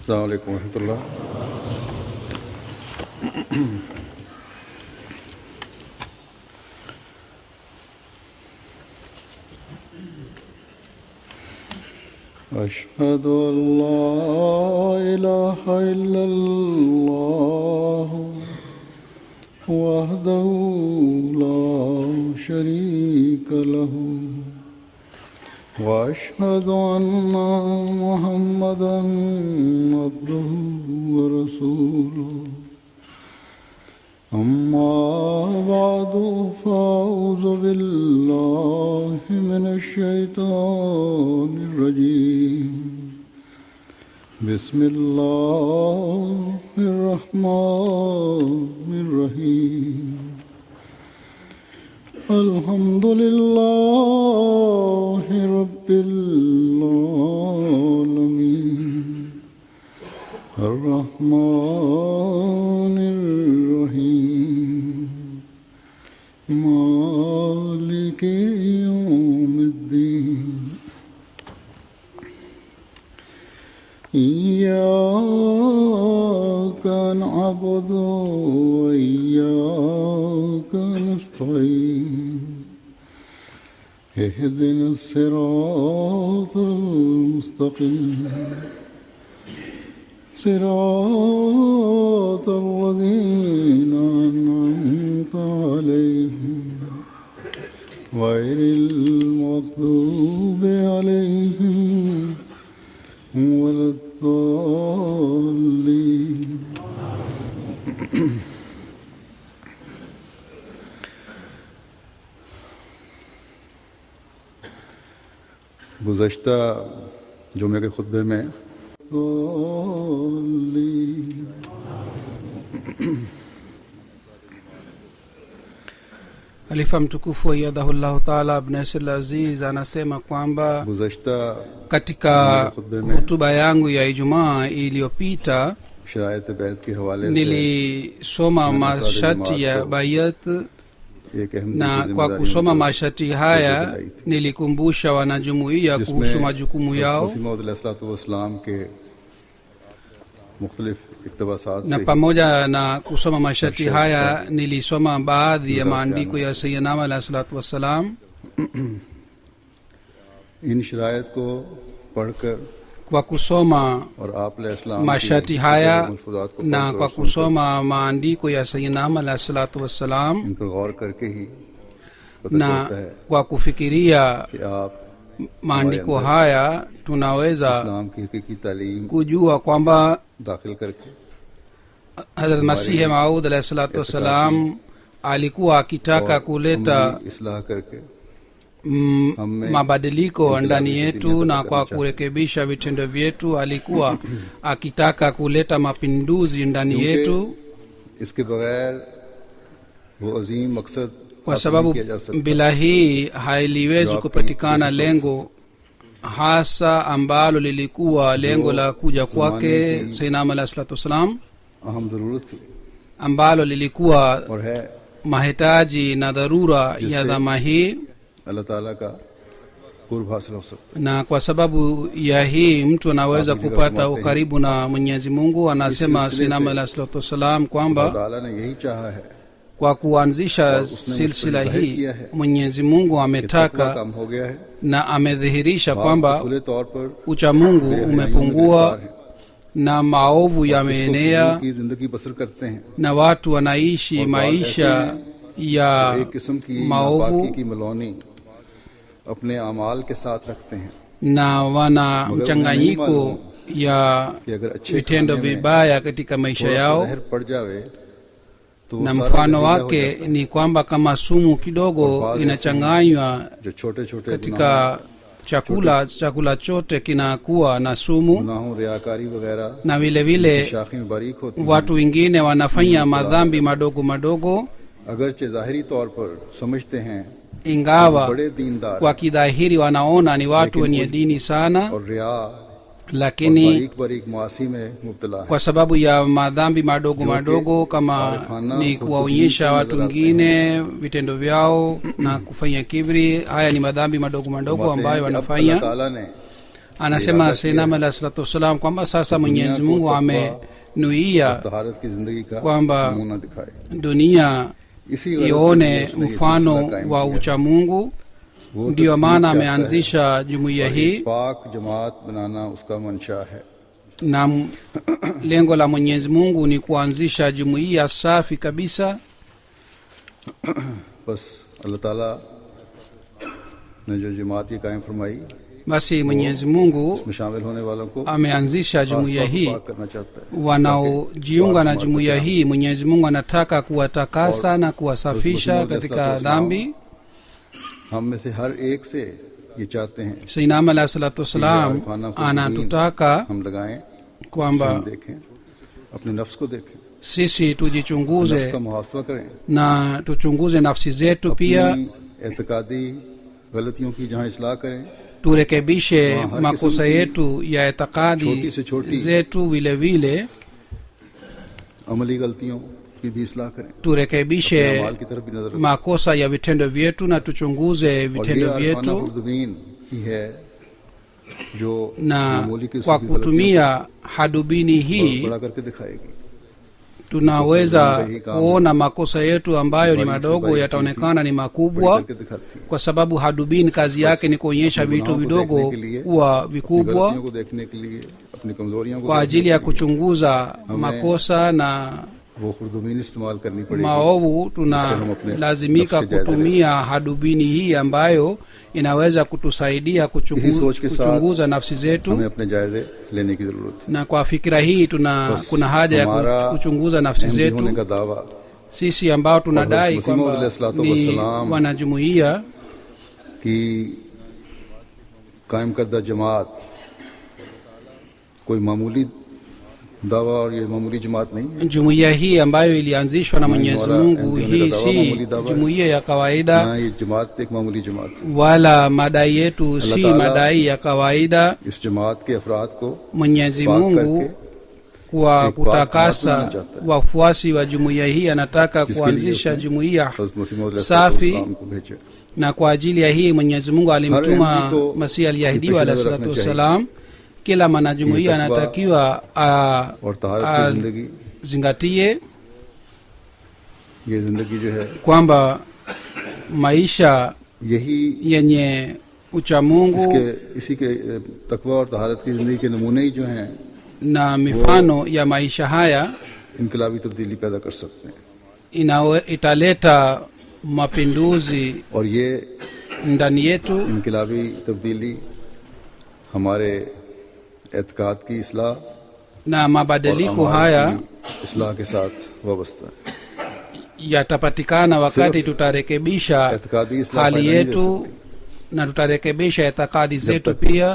अस्सलाम वालेकुम रहमतुल्लाह। अशहदु अल्ला इलाहा इल्लल्लाह वहदहु ला शरीका लहु वअशहदु अन्ना मुहम्मदन अब्दुहु व रसूलुहु। अम्मा बअदु फ़अऊज़ु बिल्लाहि मिनश शैतानिर रजीम। बिस्मिल्लाहिर रहमानिर रहीम। अल्हम्दुलिल्लाहि रब्बिल आलमीन अर्रहमानिर रहीम मालिकि यौमिद्दीन। इय्याका नअबुदु व इय्याका नस्तईन। इहदिनस सिरातल मुस्तक़ीम सिरातल लज़ीना अनअमता अलैहिम गैरिल मग़दूबि अलैहिम वलद्दाल्लीन। गुज़श्ता जुमे के खुतबे में Khalifa mtukufu ayyadahullahu ta'ala ibn Nasir Aziz anasema kwamba katika hotuba yangu ya Ijumaa iliyopita nilisoma masharti ya bayat, na kwa kusoma masharti haya nilikumbusha wanajumuiya kuhusu majukumu yao, na pamoja na kusoma masharti haya nilisoma baadhi ya maandiko ya Sayyidina alayhi salatu wassalam. Kwa kusoma masharti haya na kwa kusoma maandiko ya Sayyidina alayhi salatu wassalam na kwa kufikiria maandiko haya tunaweza kujua kwamba Hazrat Masih Maud alayhi salatu wassalam alikuwa akitaka kuleta mabadiliko ndani yetu, na kwa kurekebisha vitendo vyetu alikuwa akitaka kuleta mapinduzi ndani yetu, kwa sababu bila hii haliwezi kupatikana lengo hasa ambalo lilikuwa lengo la kuja kwake Sayyidina alayhi salatu wasalam, ambalo lilikuwa mahitaji na dharura ya dhama hii. Na kwa sababu ya hii mtu anaweza kupata ukaribu na Mwenyezi Mungu. Anasema Sayyidina alayhi salatu wasalam kwamba kwa kuanzisha silsila hii Mwenyezi Mungu ametaka na amedhihirisha kwamba ucha Mungu umepungua na maovu yameenea, na watu wanaishi maisha ya maovu na wana mchanganyiko ya vitendo vibaya katika maisha yao. Na mfano wake ni kwamba kama sumu kidogo inachanganywa katika chakula chote kinakuwa na sumu, na vile vile watu wengine wanafanya madhambi madogo madogo, ingawa kwa kidhahiri wanaona ni watu wenye dini sana, lakini kwa sababu ya madhambi madogo madogo kama ni kuwaonyesha watu wengine vitendo vyao na kufanya kibri, haya ni madhambi madogo madogo ambayo wanafanya. anasema Sayyidina alayhi salatu wassalam kwamba sasa Mwenyezi Mungu amenuia तहारत की जिंदगी का kwamba नमूना दिखाए। dunia इसी गरज ione के लिए उसने ये mfano सिलसिला कायम wa किया। uchamungu. वो Ndiyo तकमील maana चाहता है ameanzisha jumuiya और hii, एक पाक जमात बनाना उसका मंशा है। na lengo la Mwenyezi Mungu ni kuanzisha jumuiya safi kabisa. बस अल्लाह ताला ने जो जमात ये कायम फरमाई, Basi Mwenyezi Mungu इसमें शामिल होने वालों को ameanzisha jumuiya hii. पाक करना चाहता है। Wanaojiunga na jumuiya hii Mwenyezi Mungu anataka kuwatakasa na kuwasafisha katika dhambi. हम में से हर एक से ये चाहते हैं Sayyidina alayhi salatu wassalam anatutaka हम लगाएं, kwamba हम देखें, अपने नफ्स को देखें, sisi नफ्स tujichunguze का मुहासबा करें, na tuchunguze nafsi zetu pia, अपनी एतकादी गलतियों की जहाँ इस्लाह करें, turekebishe makosa yetu ya itikadi छोटी से छोटी zetu, vile vile अमली गलतियों की भी इस्लाह करें, turekebishe अमाल की तरफ भी नजर रखें। makosa ya vitendo vyetu na tuchunguze और ये vitendo आरफाना vyetu, खुर्दबीन ही है जो na मामूली की kwa उसकी गलतियों kutumia hadubini को hii बड़ा करके दिखाएगी। tunaweza kuona makosa yetu ambayo ni madogo yataonekana ni बड़ी makubwa, करके दिखाती है। kwa sababu hadubini kazi yake ni kuonyesha vitu vidogo kuwa vikubwa गलतियों को देखने के लिए, अपनी कमजोरियों को kwa देखने ajili ya के लिए kuchunguza makosa na वो खुर्दबीन इस्तेमाल करनी पड़ेगी। maovu. Tunalazimika kutumia hadubini hii ambayo inaweza kutusaidia kuchunguza nafsi zetu, हमें अपने जायजे लेने की जरूरत है। na kwa fikira hii kuna haja ya हमारा kuchunguza nafsi अहमदी होने zetu. का दावा Sisi ambao tunadai Masihi kwamba Maud ni wassalam wanajumuiya कि कायम करदा जमात कोई मामूली दावा और ये मामूली जमात नहीं है। jumuiya hii ambayo ilianzishwa na Mwenyezi Mungu, hii si jumuiya ya kawaida, ना ये जमात एक मामूली जमात है। wala madai yetu si madai ya kawaida. इस जमात के अफराद को Mwenyezi पाक Mungu करके kwa एक kutakasa पाक चाहता है। wafuasi wa jumuiya hii anataka जिसके लिए kuanzisha उसने jumuiya हज़रत मसीह मौद safi, अलैहिस्सलाम को भेजा। na kwa ajili ya hii Mwenyezi Mungu alimtuma Har mtu Masihi aliyeahidiwa पेश नजर alayhi salatu रखना wassalam. Kila mwanajumuiya ये तकवा anatakiwa और तहारत की जिंदगी, zingatie ये जिंदगी जो है kwamba maisha यही yenye uchamungu इसी के तकवा और तहारत की जिंदगी के नमूने ही जो हैं na mifano ya maisha haya इनकलाबी तब्दीली पैदा कर सकते हैं। italeta mapinduzi और ये ndani yetu, इनकलाबी तब्दीली हमारे एतकाद की इस्लाह na और mabadiliko अमाल haya की इस्लाह के साथ वाबस्ता है। yatapatikana wakati tutarekebisha एतकादी इस्लाह hali फायदा नहीं दे yetu सकती। na tutarekebisha itikadi zetu तक pia,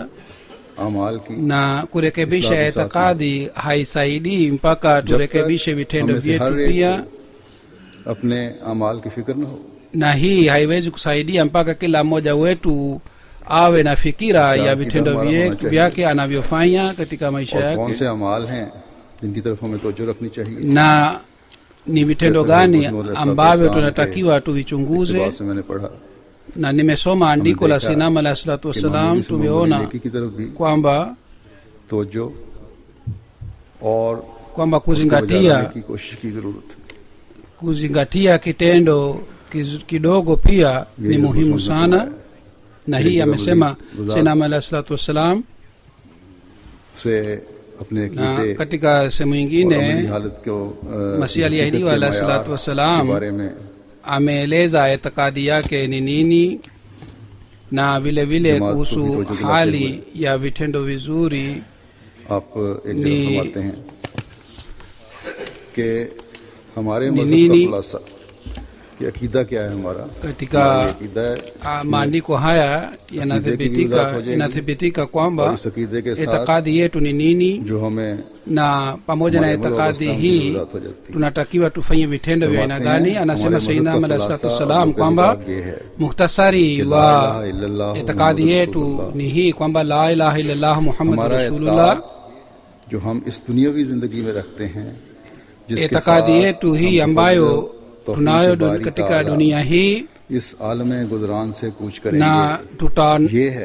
अमाल की na kurekebisha Islamu safi. itikadi haisaidii mpaka turekebishe vitendo हमें से हर vyetu एक pia, को अपने अमाल की फिक्र न हो। na hii haiwezi kusaidia mpaka kila mmoja wetu awe na fikira ya vitendo vyake anavyofanya katika maisha और कौन yake, से अमाल हैं जिनकी तरफ हमें तवज्जो रखनी चाहिए। na ni vitendo gani ambavyo tunatakiwa इस tuvichunguze. बात से मैंने पढ़ा Na nimesoma andiko la Sayyidina alayhi salatu कि wassalam, मामूली से मामूली tumeona नेकी की तरफ भी kwamba तवज्जो और kwamba उसको बजा kuzingatia लाने की कोशिश की जरूरत है। kuzingatia kitendo kidogo pia ni Yeye muhimu Mwenyezi Mungu sana, na hii Yeye amesema Mwenyezi Sayyidina alayhi salatu wassalam. से अपने Na अकीदे katika sehemu और अमली nyingine हालत को Masihi हकीकत aliyeahidiwa के alayhi मयार salatu wassalam के बारे में ameeleza itikadi yake ni nini, na vile vile Jamaat ko bhi kuhusu tawajjuh dilate hali ya vitendo vizuri. आप एक ni- जगह फरमाते हैं कि हमारे ni मज़हब का nini? खुलासा कि अकीदा क्या है हमारा। Katika हमारा अकीदा है maandiko haya wizat ho inathibitika और kwamba इस अकीदे के साथ itikadi yetu ni nini, जो हमें na pamoja na हमारे अमल और itikadi इस्लाम की hii ज़रूरत हो जाती है। tunatakiwa tufanye vitendo vya aina फरमाते gani. हैं, Anasema हमारे Sayyidina मज़हब का alayhi salatu खुलासा wassalam और kwamba मुकर्रर ये है muhtasari कि ला wa इलाहा इल्लल्लाह itikadi मुहम्मदुर yetu रसूलुल्लाह। ni hii kwamba la ilaha illallah muhammadur हमारा rasulullah. एतकाद जो हम इस दुनियावी जिंदगी में रखते हैं, जिसके Itikadi साथ yetu हम hii फजल, ambayo तौफीक tunayo बारी katika ताला dunia hii इस आलम गुजरान से कूच करेंगे। na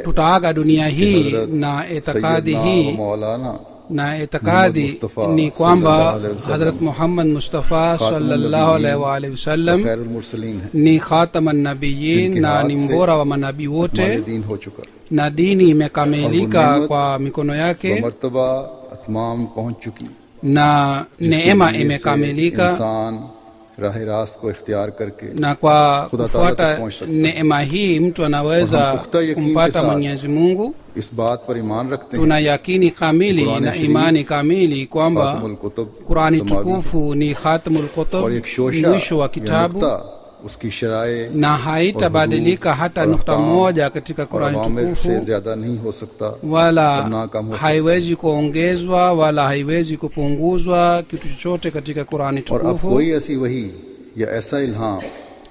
tutaaga dunia hii na itikadi hii मौलाना na itikadi ni kwamba Hazrat Muhammad Mustafa sallallahu alaihi wasallam खैरुल मुरसलीन है, ni khataman nabiyin na ni mbora wa manabii wote, दीन हो चुका na dini imekamilika kwa mikono yake मर्तबा अतमाम पहुंच चुकी, na neema imekamilika, इंसान राह रास्त को इख्तियार करके na kwa kufuata neema hii mtu anaweza kumpata Mwenyezi Mungu. इस बात पर ईमान रखते हैं Tuna yakini kamili na imani kamili kwamba Qurani tukufu ni Khatamul Kutub, mwisho wa kitabu, उसकी शराए na haitabadilika hata nukta moja katika Qurani tukufu, से ज्यादा नहीं हो सकता, wala haiwezi kuongezwa wala haiwezi kupunguzwa kitu chochote katika Qurani और अब tukufu. कोई ऐसी वही या ऐसा इल्हाम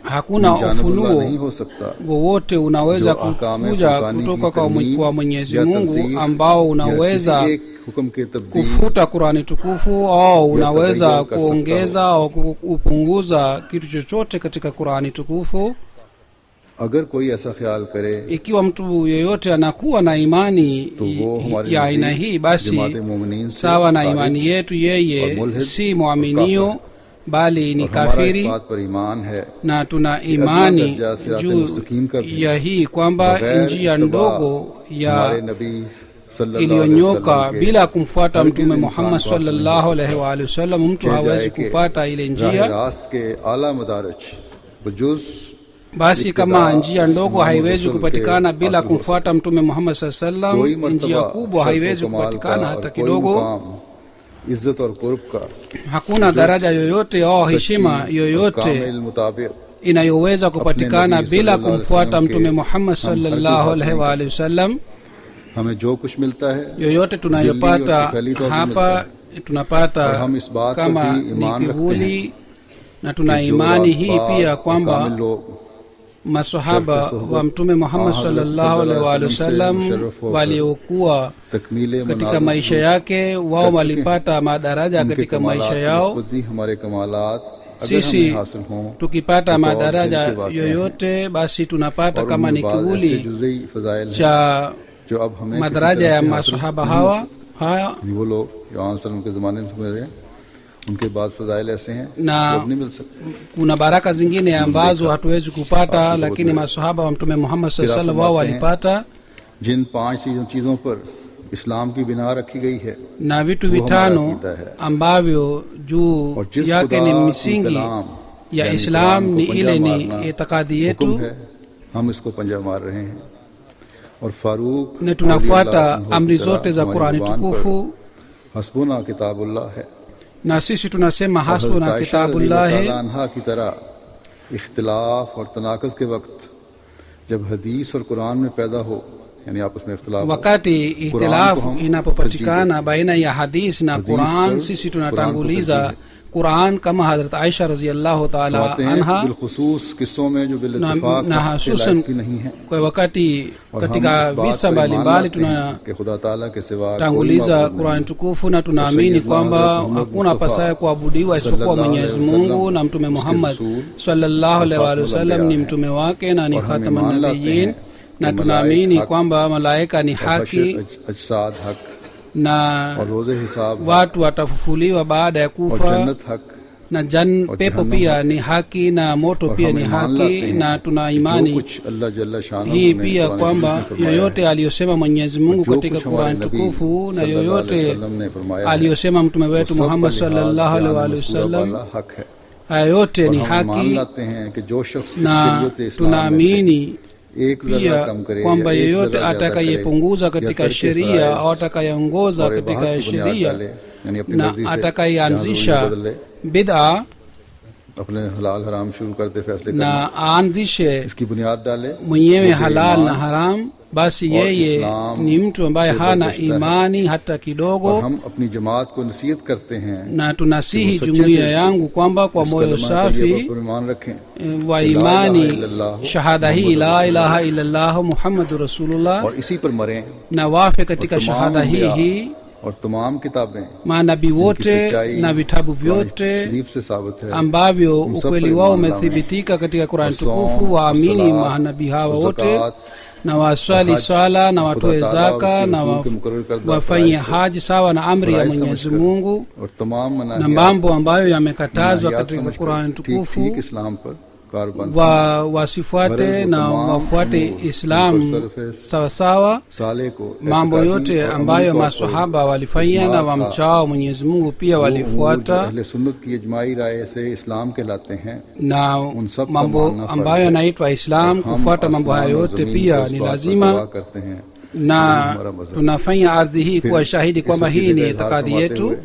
Hakuna ufunuo नहीं हो सकता wowote unaweza kuja kutoka kwa Mwenyezi Mungu ambao unaweza हुक्म के तब्दील kufuta Qurani tukufu au unaweza kuongeza au kupunguza kitu chochote katika Qurani tukufu. अगर कोई ऐसा ख्याल करे Ikiwa mtu yeyote anakuwa na imani तो वो हमारे ya aina hii, basi sawa na imani yetu, yeye si muaminio bali ni kafiri, na tuna imani juu ya hii kwamba njia ndogo ya iliyonyoka bila kumfuata Mtume Muhammad sallallahu alaihi wa alihi wasallam mtu hawezi kupata ile njia. Basi kama njia ndogo haiwezi kupatikana bila kumfuata Mtume Muhammad sallallahu alaihi wasallam, njia kubwa haiwezi kupatikana hata kidogo. Hakuna daraja yoyote au heshima yoyote inayoweza kupatikana bila kumfuata Mtume Muhammad sallallahu alaihi wa alihi wasallam. Yoyote tunayopata hapa tunapata kama ni kivuli, na tuna imani hii pia kwamba masahaba wa Mtume Muhammad sallallahu alaihi wasallam waliokuwa katika maisha yake, wao walipata madaraja katika maisha yao. Sisi tukipata madaraja yoyote, basi tunapata kama ni kivuli cha madaraja ya masahaba hawa haya. उनके बाद फजाइल ऐसे हैं na kuna baraka zingine ambazo hatuwezi kupata, lakini masahaba wa Mtume Muhammad sallallahu alaihi wasallam wao walipata. जिन 5 चीजों पर इस्लाम की बिना रखी गई है, na vitu vitano ambavyo juu yake ni misingi ya Islam, ni ile ni itikadi yetu, हम इसको पंजा मार रहे हैं। और Farooq na tunafuata amri zote za Qur'ani tukufu, हस्बुना किताबुल्लाह है, na sisi tunasema hasbuna kitabullah की तरह इख्तिलाफ और तनाक़ुज़ के वक्त जब हदीस और कुरान में पैदा हो, यानी आपस में इख्तिलाफ, wakati ihtilafu inapopatikana baina ya hadith na Quran, sisi tunatanguliza Quran kama Hazrat Aisha radhiyallahu ta'ala anha, bilkhusus किस्सों में जो बिल इत्तिफाक na hususan नहीं है, kwa wakati katika visa mbalimbali tunatanguliza Qur'an tukufu, na tunaamini kwamba hakuna pasaye kuabudiwa isipokuwa Mwenyezi Mungu, na Mtume Muhammad sallallahu alaihi wasallam ni mtume wake na ni khataman nabiyyin, na tunaamini kwamba malaika ni haki na watu watafufuliwa baada ya kufa, na pepo pia ni haki na moto pia ni haki. Na tuna imani hii pia kwamba yoyote aliyosema Mwenyezi Mungu katika Qur'an tukufu na yoyote aliyosema mtume wetu Muhammad sallallahu alaihi wasallam, haya yote ni haki. Na tunaamini pia kwamba yeyote atakayepunguza katika sheria au atakayeongoza katika sheria na atakayeanzisha bid'a na aanzishe mwenyewe halal na haram, basi yeye ni mtu ambaye hana imani hata kidogo. Na tunasihi jumuiya yangu kwamba kwa moyo safi wa imani shahada hii la ilaha illallah Muhammadur Rasulullah, na wafe katika shahada hii और तमाम किताबें manabii wote na vitabu vyote शरीफ से साबित है ambavyo ukweli wao umethibitika katika Qur'an tukufu, waamini manabii hawa wote na waswali swala na watoe zaka na wafanye haji sawa na amri ya Mwenyezi Mungu, na mambo ambayo yamekatazwa katika Qur'an tukufu wasifuate na wafuate Islam sawa sawa. Mambo yote ambayo maswahaba walifanya na wamchao Mwenyezi Mungu pia walifuata, na mambo ambayo yanaitwa Islam, kufuata mambo hayo yote pia ni lazima, na tunafanya ardhi hii kuwa shahidi kwamba hii ni itikadi yetu.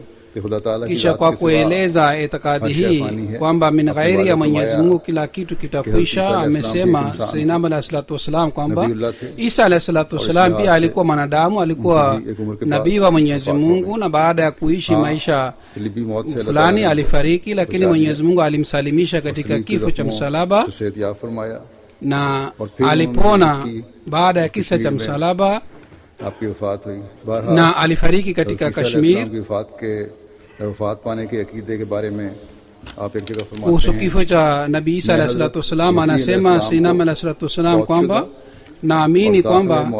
Kisha kwa kueleza itikadi hii kwamba min ghairi ya Mwenyezi Mungu kila kitu kitakwisha, amesema Sayyidina alayhi salatu wasalam kwamba Isa alayhi salatu wasalam pia alikuwa mwanadamu, alikuwa nabii wa Mwenyezi Mungu, na baada ya kuishi maisha fulani alifariki, lakini Mwenyezi Mungu alimsalimisha katika kifo cha msalaba na alipona baada ya kisa cha msalaba na alifariki katika Kashmir. Kuhusu kifo cha Nabii Isa alayhi salatu wasalam anasema Sayyidina alayhi salatu wasalam kwamba naamini kwamba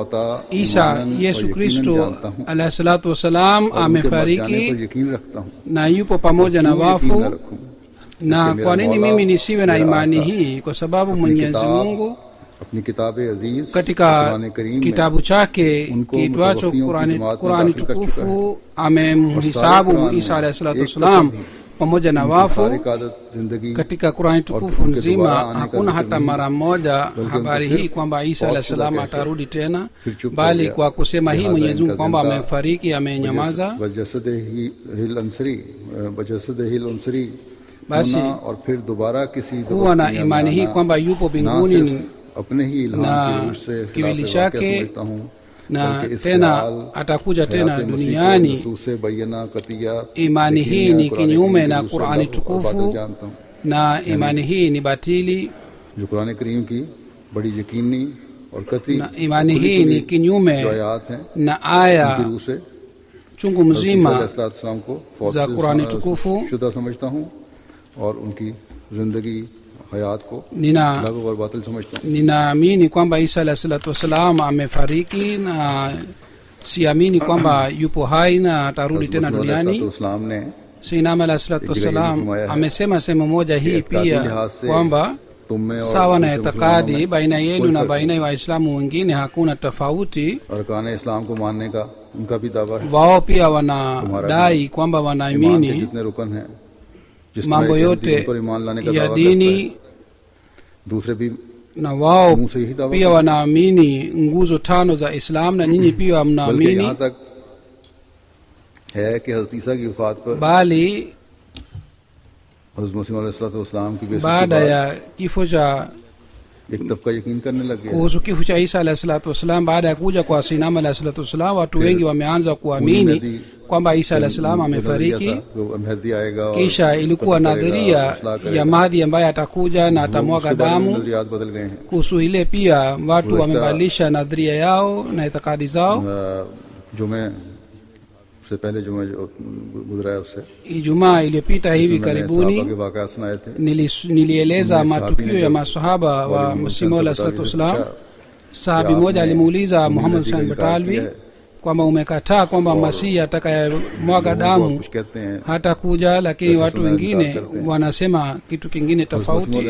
Isa Yesu Kristo alayhi salatu wasalam amefariki na yupo pamoja na wafu. Na kwa nini mimi nisiwe na imani hii? Kwa sababu Mwenyezi Mungu katika kitabu chake kiitwacho Qur'ani tukufu amemhisabu Isa alayhi salatu wasalam pamoja na wafu. Katika Qur'ani tukufu nzima hakuna hata mara moja habari hii kwamba Isa alayhi salam atarudi tena, bali kwa kusema hii Mwenyezi Mungu kwamba amefariki amenyamaza. Basi kuwa na imani hii kwamba yupo mbinguni na kiwili chake na tena atakuja tena duniani, imani hii ni kinyume na Qur'ani tukufu, na imani hii ni batili, na imani hii ni kinyume na aya chungu mzima za Qur'ani tukufu. Ninaamini kwamba Isa alayhi salatu wasalam amefariki, na siamini kwamba yupo hai na atarudi tena duniani. Sayyidina alayhi salatu wasalam amesema sehemu moja hii pia kwamba sawa na itikadi baina yenu na baina ya Waislamu wengine hakuna tofauti. Wao pia wanadai kwamba wanaamini mambo yote ya dini, na wao pia wanaamini nguzo 5 za Islam, na nyinyi pia mnaamini. Bali baada ya kifo cha kuhusu kifo cha Isa alayhi salatu wasalam, baada ya kuja kwa Sayyidina alayhi salatu wasalam, watu wengi wameanza kuamini kwamba Isa alayhi salam amefariki. Kisha ilikuwa nadharia ya Mahdi ambaye atakuja na atamwaga damu. Kuhusu ile pia watu wamebadilisha nadharia yao na itikadi zao. Ijumaa iliyopita hivi karibuni nilieleza matukio ya maswahaba wa Masihi alayhi salatu wasalam. Sahabi moja alimuuliza Muhammad Hussein Batalvi kwamba umekataa kwamba Masihi atakayemwaga damu hata kuja, lakini watu wengine wanasema kitu kingine tofauti.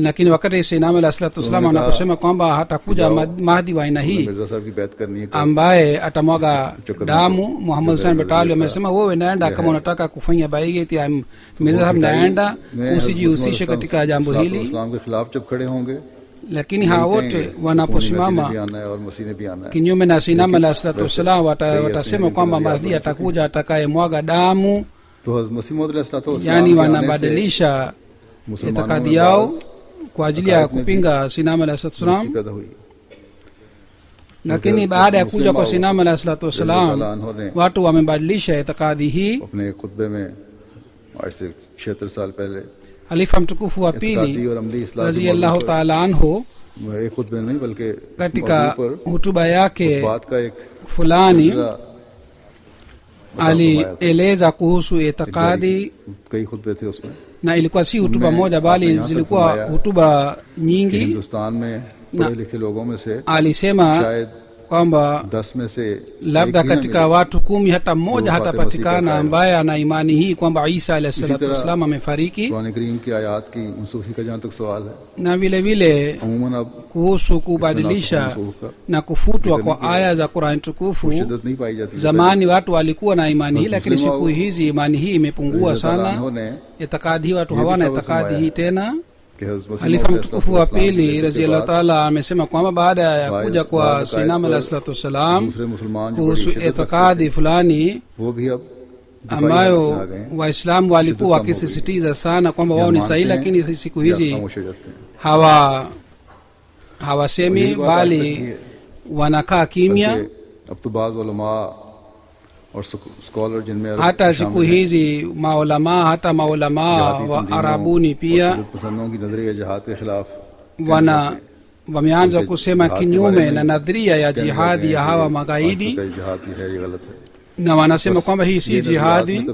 Lakini wakati Sayyidina alayhi salatu wasalam anaposema kwamba hatakuja Mahdi wa aina hii ambaye atamwaga damu, Muhammad Hussein Batalvi amesema wewe naenda, kama unataka kufanya baigati ya Mirza naenda, usijihusishe katika jambo hili. Lakini hawa wote wanaposimama kinyume na Sayyidina alayhi salatu wasalam, watasema kwamba Mahdi atakuja atakayemwaga damu, yani wanabadilisha itikadi yao kwa ajili ya kupinga Sayyidina alayhi salatu wasalam. Lakini baada ya kuja kwa Sayyidina alayhi salatu wasalam, watu wamebadilisha itikadi hii. halifa mtukufu wa pili radhiallahu taala anhu एक खुतबे नहीं बल्कि katika hutuba yake fulani alieleza kuhusu itikadi, कई खुतबे थे उसमें, na ilikuwa si hutuba moja bali zilikuwa hutuba nyingi. Hindustan में पढ़े लिखे लोगों में से alisema शायद kwamba 10 में से labda katika watu 10 hata mmoja hatapatikana ambaye ana imani hii kwamba Isa alayhi salatu wasallam amefariki. Quran करीम की आयत की मनसूखी का जहां तक सवाल है, na vile vile अमूमन अब kuhusu kubadilisha na kufutwa kwa aya za Qur'an tukufu, शिद्दत नहीं पाई जाती। zamani watu walikuwa na imani hii, lakini siku hizi imani hii imepungua sana. Itikadi hii watu hawana itikadi hii tena. Halifa mtukufu wa pili radhiallahu taala amesema kwamba baada ya kuja kwa Sayyidina alayhi salatu wasalam kuhusu itikadi fulani ambayo Waislamu walikuwa wakisisitiza sana kwamba wao ni sahihi, lakini siku hizi hawasemi bali wanakaa kimya. hata siku hizi maulamaa wa Arabuni pia wameanza kusema kinyume na nadharia ya jihadi ya hawa magaidi, na wanasema kwamba hii si jihadi.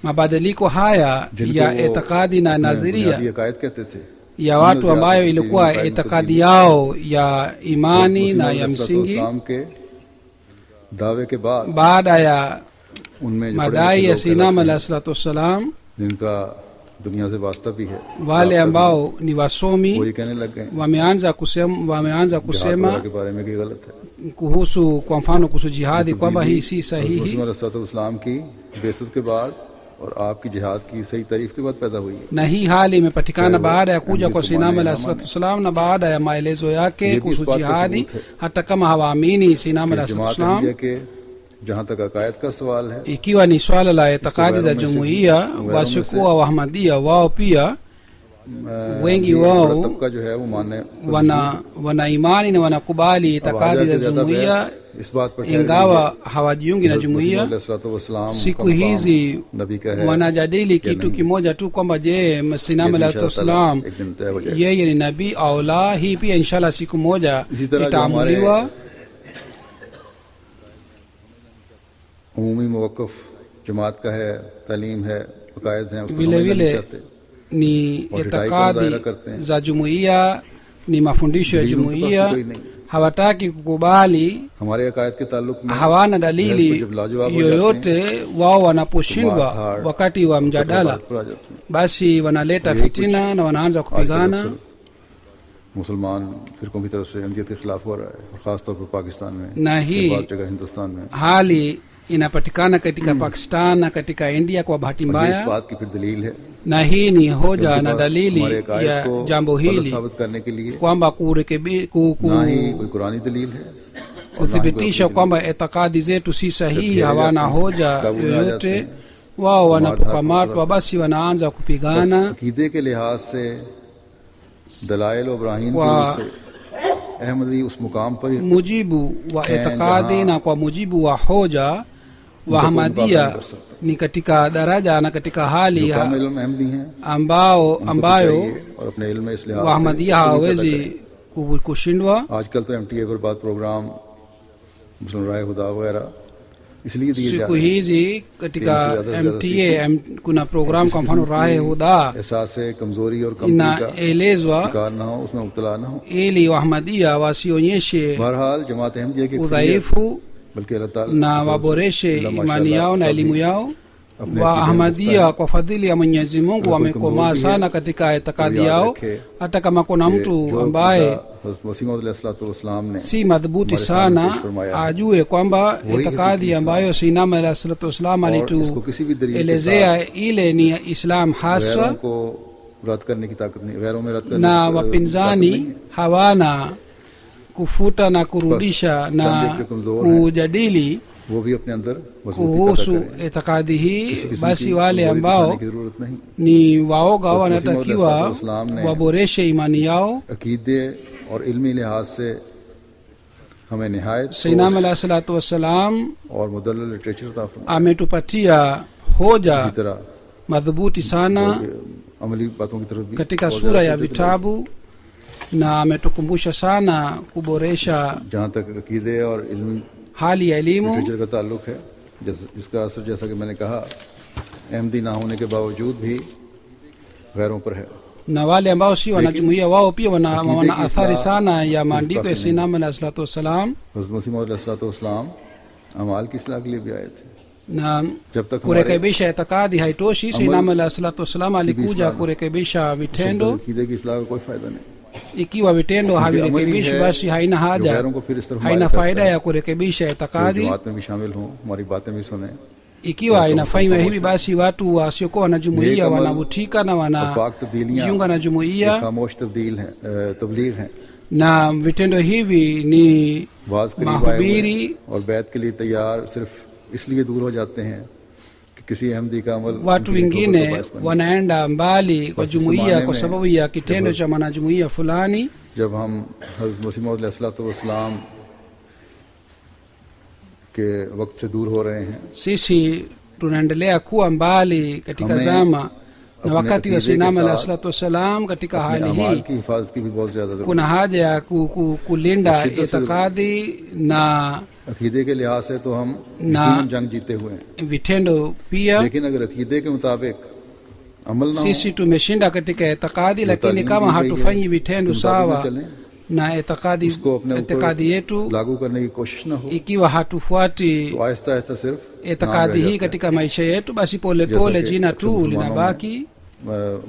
Mabadiliko haya ya itikadi na nadharia ya watu ambayo ilikuwa itikadi yao ya imani na ya msingi, baada ya madai ya Sayyidina alayhi salatu wassalam, wale ambao ni wasomi wameanza kusema kuhusu, kwa mfano kuhusu jihadi kwamba hii si sahihi, na hii hali imepatikana baada ya kuja kwa Sayyidina alayhi salatu wassalam na baada ya maelezo yake kuhusu jihadi, hata kama hawaamini Sayyidina alayhi salatu wassalam. Ikiwa ni swala la itikadi za jumuiya, wasiokuwa Wahmadia wao pia wengi wao wana imani na wanakubali itikadi za jumuiya, ingawa hawajiungi na jumuiya. Siku hizi wanajadili kitu kimoja tu kwamba je, Sayyidina alayhi wasallam yeye ni nabii au la. Hii pia inshallah siku moja itaamuliwa. umumi mawqif jamaat ka hai, talim hai, aqaid hai, usko vile vile ni itikadi za jumuiya, ni mafundisho ya jumuiya. Hawataki kukubali, hawana dalili yoyote. Wao wanaposhindwa wakati wa mjadala, basi wanaleta fitina na wanaanza kupigana. मुसलमान फिरकों की तरफ से अहमियत के खिलाफ हो रहा है, और खास तौर पर पाकिस्तान में, na hii हिंदुस्तान में hali inapatikana katika Pakistan na katika India kwa bahati mbaya. इस बात की फिर दलील है, na hii ni hoja na dalili ya jambo hili kwamba kuthibitisha kwamba itikadi zetu si sahihi, hawana hoja yoyote. Wao wanapokamatwa basi wanaanza kupigana. akide ke lihaz se dalail wa ibrahim ki wajah se ahmadi us muqam par mujibu wa itikadi na kwa mujibu wa hoja wa Ahmadiyya ni katika daraja na katika hali ambayo wa Ahmadiyya hawezi kushindwa. आजकल तो MTA पर बात प्रोग्राम मुस्लिम राय खुदा वगैरह इसलिए दिए siku hizi katika MTA kuna program kwa mfano Rahe Huda एहसास कमजोरी और कमजोरी inaelezwa शिकार ना हो, उसमें मुब्तला ना हो, ili Ahmadiyya wasionyeshe बहरहाल जमात अहमदिया के udhaifu na waboreshe imani yao na elimu yao. Wa Ahmadiyya kwa fadhili ya Mwenyezi Mungu wamekomaa sana katika itikadi yao. Hata kama kuna mtu ambaye si madhubuti sana, ajue kwamba itikadi ambayo Sayyidina alayhi salatu wasallam alituelezea ile ni Islam hasa, na wapinzani hawana kufuta na kurudisha na kujadili kuhusu itikadi hii. Basi wale ambao ni waoga wanatakiwa waboreshe imani yao. Sayyidina alayhi salatu wassalam ametupatia hoja madhubuti sana अमली बातों की तरफ भी katika sura ya vitabu na ametukumbusha sana kuboresha जहाँ तक अकीदे और इल्मी hali ya elimu literature का ताल्लुक है, जिसका असर जैसा कि मैंने कहा अहमदी ना होने के बावजूद भी गैरों पर है। na wale ambao si wanajumuia wao pia wana athari sana ya maandiko ya Sayyidina Muhammad sallallahu alaihi wasallam. हज़रत मसीह मौद अलैहिस्सलातु वस्सलाम अमाल की इस्लाह के लिए भी आए थे, na जब तक kurekebisha itikadi haitoshi. Sayyidina Muhammad sallallahu alaihi wasallam alikuja kurekebisha vitendo. अकीदे की इस्लाह का कोई फायदा नहीं, Ikiwa vitendo havirekebishwi basi haina haja, haina faida ya kurekebisha itikadi. जमात में भी शामिल हों, हमारी बातें भी सुने। Ikiwa inafanywa hivi basi watu wasiokuwa wanajumuia wanavutika na wanajiunga na jumuia, खामोश तबलीग है, na vitendo hivi ni mahubiri. और बैत के लिए तैयार सिर्फ इसलिए दूर हो जाते हैं कि किसी अहमदी का अमल watu wengine wanaenda mbali kwa jumuia kwa sababu ya kitendo cha mwanajumuia fulani. जब हम हज़रत मसीह मौद अलैहिस्सलाम के वक्त से दूर हो रहे हैं, sisi tunaendelea kuwa mbali katika zama na wakati wa Sayyidina Muhammad sallallahu alaihi wasallam. Katika hali hii kuna haja ya kulinda itikadi na अकीदे के लिहाज से तो हम जंग जीते हुए हैं, vitendo pia. लेकिन अगर अकीदे के मुताबिक अमल ना हो, sisi tumeshinda katika itikadi, lakini kama hatufanyi vitendo sawa na itikadi yetu, लागू करने की कोशिश ना हो, ikiwa hatufuati तो आहिस्ता आहिस्ता सिर्फ itikadi hii katika maisha yetu, basi pole pole jina tu linabaki.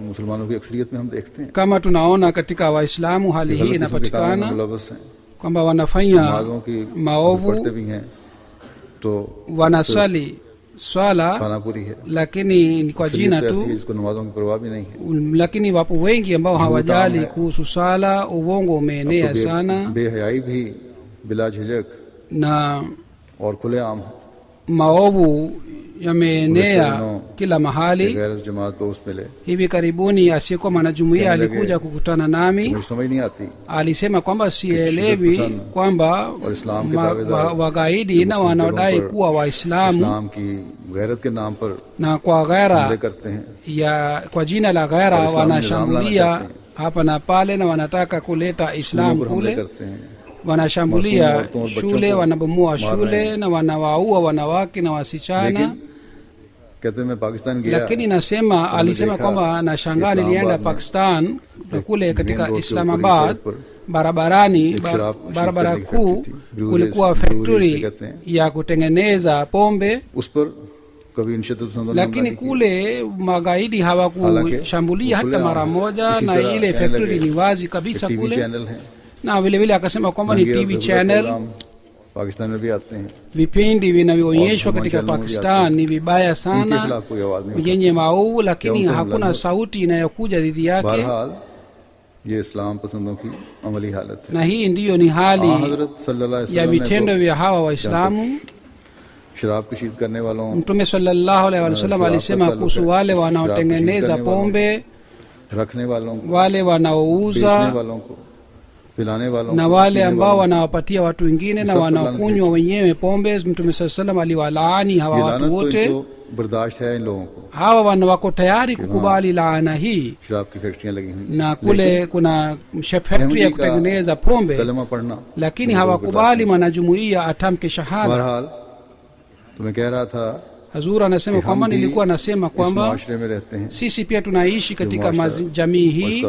मुसलमानों की अक्सरियत में हम देखते हैं, kama tunaona katika Waislamu hali hii inapatikana kwamba wanafanya maovu, wanaswali swala lakini ni kwa jina tu, lakini wapo wengi ambao hawajali kuhusu swala. Uongo umeenea sana na maovu yameenea kila mahali. Hivi karibuni asiyekuwa mwanajumuia alikuja kukutana nami, alisema kwamba sielewi kwamba wagaidi na wanaodai kuwa Waislamu na kwa ghaira ya kwa jina la ghaira wanashambulia hapa na pale na wanataka kuleta Islam kule. Wanashambulia shule, wanabomoa shule na wanawaua wanawake na wasichana. Lakini alisema kwamba nashangaa, nilienda Pakistan kule katika Islamabad, barabarani barabara kuu kulikuwa factory ya kutengeneza pombe, lakini kule magaidi hawakushambulia hata mara moja, na ile factory ni wazi kabisa kule. Na vile vile akasema kwamba ni TV channel. Pakistan में भी आते हैं, vipindi vinavyoonyeshwa katika Pakistan ni vibaya sana, yenye maovu, lakini hakuna sauti inayokuja dhidi yake. ये इस्लाम पसंदों की अमली हालत है, na hii ndiyo ni hali ya vitendo vya hawa Waislamu. शराब कशीद करने वालों, Mtume sallallahu alaihi wasallam alisema kuhusu wale wanaotengeneza pombe, रखने वालों, wale wanaouza na wale ambao wanawapatia watu wengine na wanakunywa wenyewe pombe. Mtume sallallahu alaihi wasallam aliwalaani hawa watu wote. Hawa wako tayari kukubali laana hii, na kule kuna factory ya kutengeneza pombe, lakini hawakubali mwanajumuiya atamke shahada. Hazur anasema kwamba nilikuwa nasema kwamba sisi pia tunaishi katika jamii hii,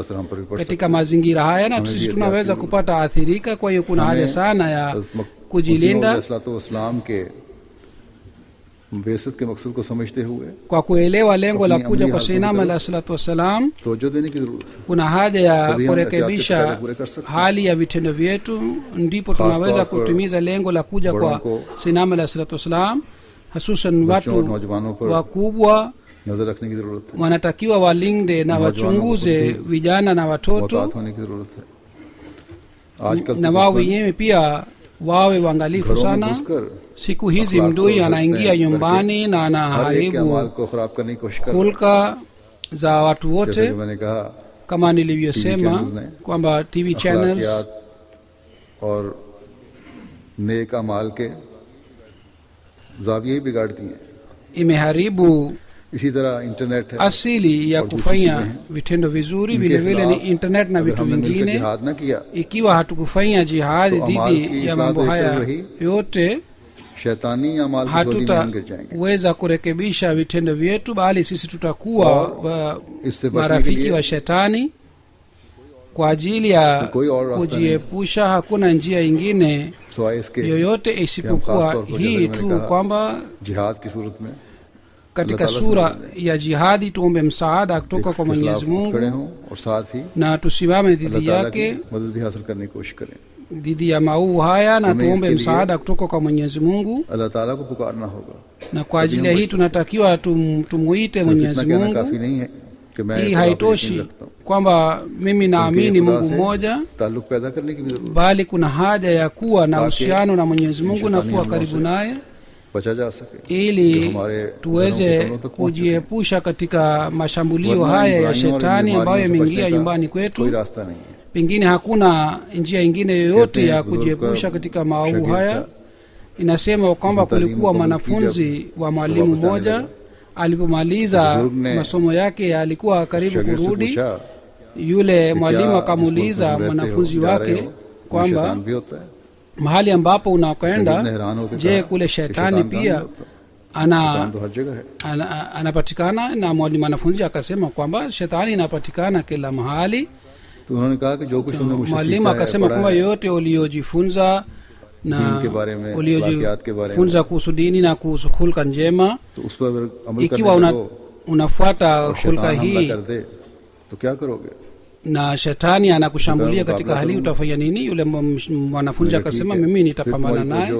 katika mazingira haya, na sisi tunaweza kupata athirika. Kwa hiyo kuna haja sana ya kujilinda. Kwa kuelewa lengo la kuja kwa Sayyidina alayhi salatu wasalam, kuna haja ya kurekebisha hali ya vitendo vyetu, ndipo tunaweza kutimiza lengo la kuja kwa Sayyidina alayhi salatu wasalam. Hasusan watu wakubwa wanatakiwa walinde na wachunguze vijana na watoto, na wao wenyewe pia wawe waangalifu sana. Siku hizi mdui anaingia nyumbani na anaharibu hulka za watu wote, kama nilivyosema kwamba TV channels और नेक अमाल के ज़ाविये बिगाड़ती हैं, imeharibu इसी तरह इंटरनेट है asili ya kufanya vitendo vizuri vile vile ni internet na vitu vingine. जिहाद न किया Ikiwa hatukufanya jihadi dhidi ya mambo haya yote, शैतानी अमाल की झोली में हम गिर जाएंगे. hatutaweza kurekebisha vitendo vyetu, bali sisi tutakuwa marafiki wa shetani. Kwa ajili ya kujiepusha, hakuna njia ingine yoyote isipokuwa hii tu, kwamba जिहाद की सूरत में katika sura ya jihadi tuombe msaada kutoka kwa Mwenyezi Mungu और साथ ही na tusimame dhidi yake, मदद भी हासिल करने की कोशिश करें. dhidi ya maovu haya, na tuombe msaada kutoka kwa Mwenyezi Mungu. अल्लाह ताला को पुकारना होगा. Na kwa ajili ya hii tunatakiwa tumuite Mwenyezi Mungu. काफी नहीं है कि मैं Hii haitoshi kwamba mimi naamini Mungu mmoja, ताल्लुक पैदा करने की भी जरूरत bali kuna haja ya kuwa na uhusiano na Mwenyezi Mungu na kuwa karibu naye, बचा जा सके, ili tuweze kujiepusha katika mashambulio haya ya shetani ambayo yameingia nyumbani kwetu. कोई रास्ता नहीं है. Pengine hakuna njia ingine yoyote ya kujiepusha katika maovu haya. Inasema kwamba kulikuwa mwanafunzi wa mwalimu mmoja, alipomaliza masomo yake alikuwa karibu kurudi. Yule mwalimu akamuuliza mwanafunzi wake kwamba mahali ambapo unakwenda, je, kule shetani pia anapatikana? Na mwanafunzi akasema kwamba shetani inapatikana kila mahali. Mwalimu akasema kwamba yote uliojifunza na uliojifunza kuhusu dini na kuhusu hulka njema, ikiwa unafuata hulka hii na shetani anakushambulia katika hali, utafanya nini? Yule mwanafunzi akasema mimi nitapambana naye.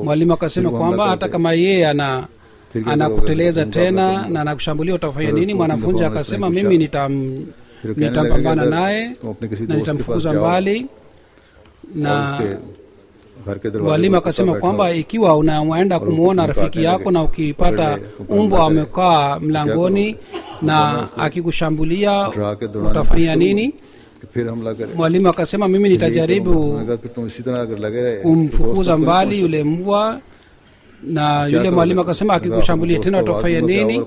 Mwalimu akasema kwamba hata kama yeye anakuteleza tena na anakushambulia, utafanya nini? Mwanafunzi akasema mimi nitapambana naye na nitamfukuza mbali. Na mwalimu akasema kwamba ikiwa unaenda kumuona rafiki yako na ukipata umbwa amekaa mlangoni na akikushambulia, utafanya nini? Mwalimu akasema mimi nitajaribu kumfukuza mbali yule mbwa. Na yule mwalimu akasema akikushambulia tena utafanya nini?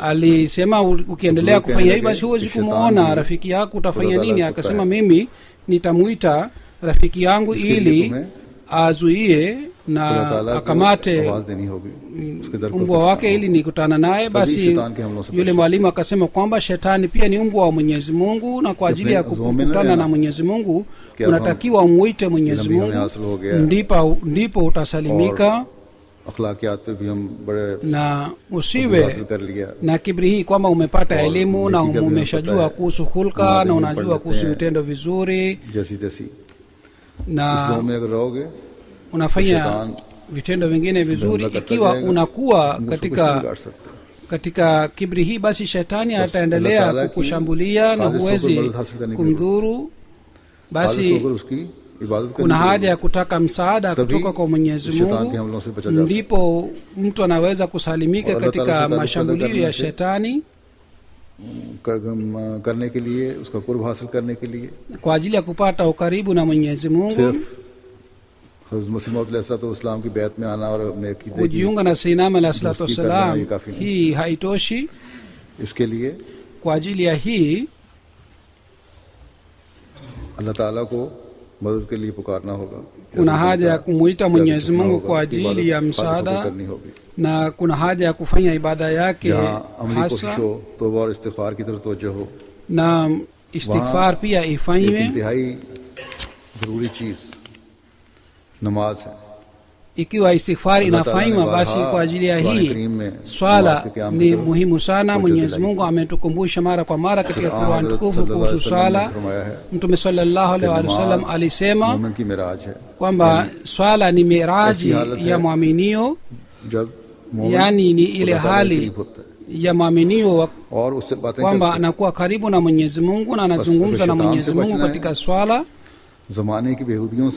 Alisema ukiendelea kufanya hivi basi huwezi kumuona rafiki yako, utafanya nini? Akasema mimi nitamuita rafiki yangu ili azuie na akamate umbwa wake ili nikutana naye. Basi yule mwalimu akasema kwamba shetani pia ni umbwa wa Mwenyezi Mungu, na kwa ajili ya kukutana na Mwenyezi Mungu unatakiwa umuite Mwenyezi Mungu, ndipo utasalimika. Na usiwe na kibri hii kwamba umepata elimu na umeshajua kuhusu hulka na unajua kuhusu vitendo vizuri na unafanya vitendo vingine vizuri. Ikiwa unakuwa katika kibri hii, basi shetani ataendelea kukushambulia na huwezi kumdhuru. Basi kuna haja ya kutaka msaada kutoka kwa Mwenyezi Mungu, ndipo mtu anaweza kusalimika katika mashambulio ya shetani. करने के लिए उसका कुर्ब हासिल करने के लिए kwa ajili ya kupata ukaribu na Mwenyezi Mungu, हज़रत मसीह मौद अलैहिस्सलाम की बैत में आना और अपने अकीदे kujiunga na Sayyidina अलैहिस्सलाम hii haitoshi. इसके लिए kwa ajili ya hii अल्लाह ताला को मदद के लिए पुकारना होगा. kuna haja ya kumuita Mwenyezi Mungu kwa ajili ya msaada, na kuna haja ya kufanya ibada yake hasa, तौबा और इस्तिग़फ़ार की तरफ तवज्जो हो, na istighfar pia ifanywe. इंतहाई जरूरी चीज नमाज है. Ikiwa istighfar inafanywa, basi kwa ajili ya hii swala ni muhimu sana. Mwenyezi Mungu ametukumbusha mara kwa mara katika Qur'an tukufu kuhusu swala. Mtume sallallahu alaihi wasallam alisema kwamba swala ni miraji ya muaminio, yani ni ile hali ya muaminio kwamba anakuwa karibu na Mwenyezi Mungu na anazungumza na Mwenyezi Mungu katika swala.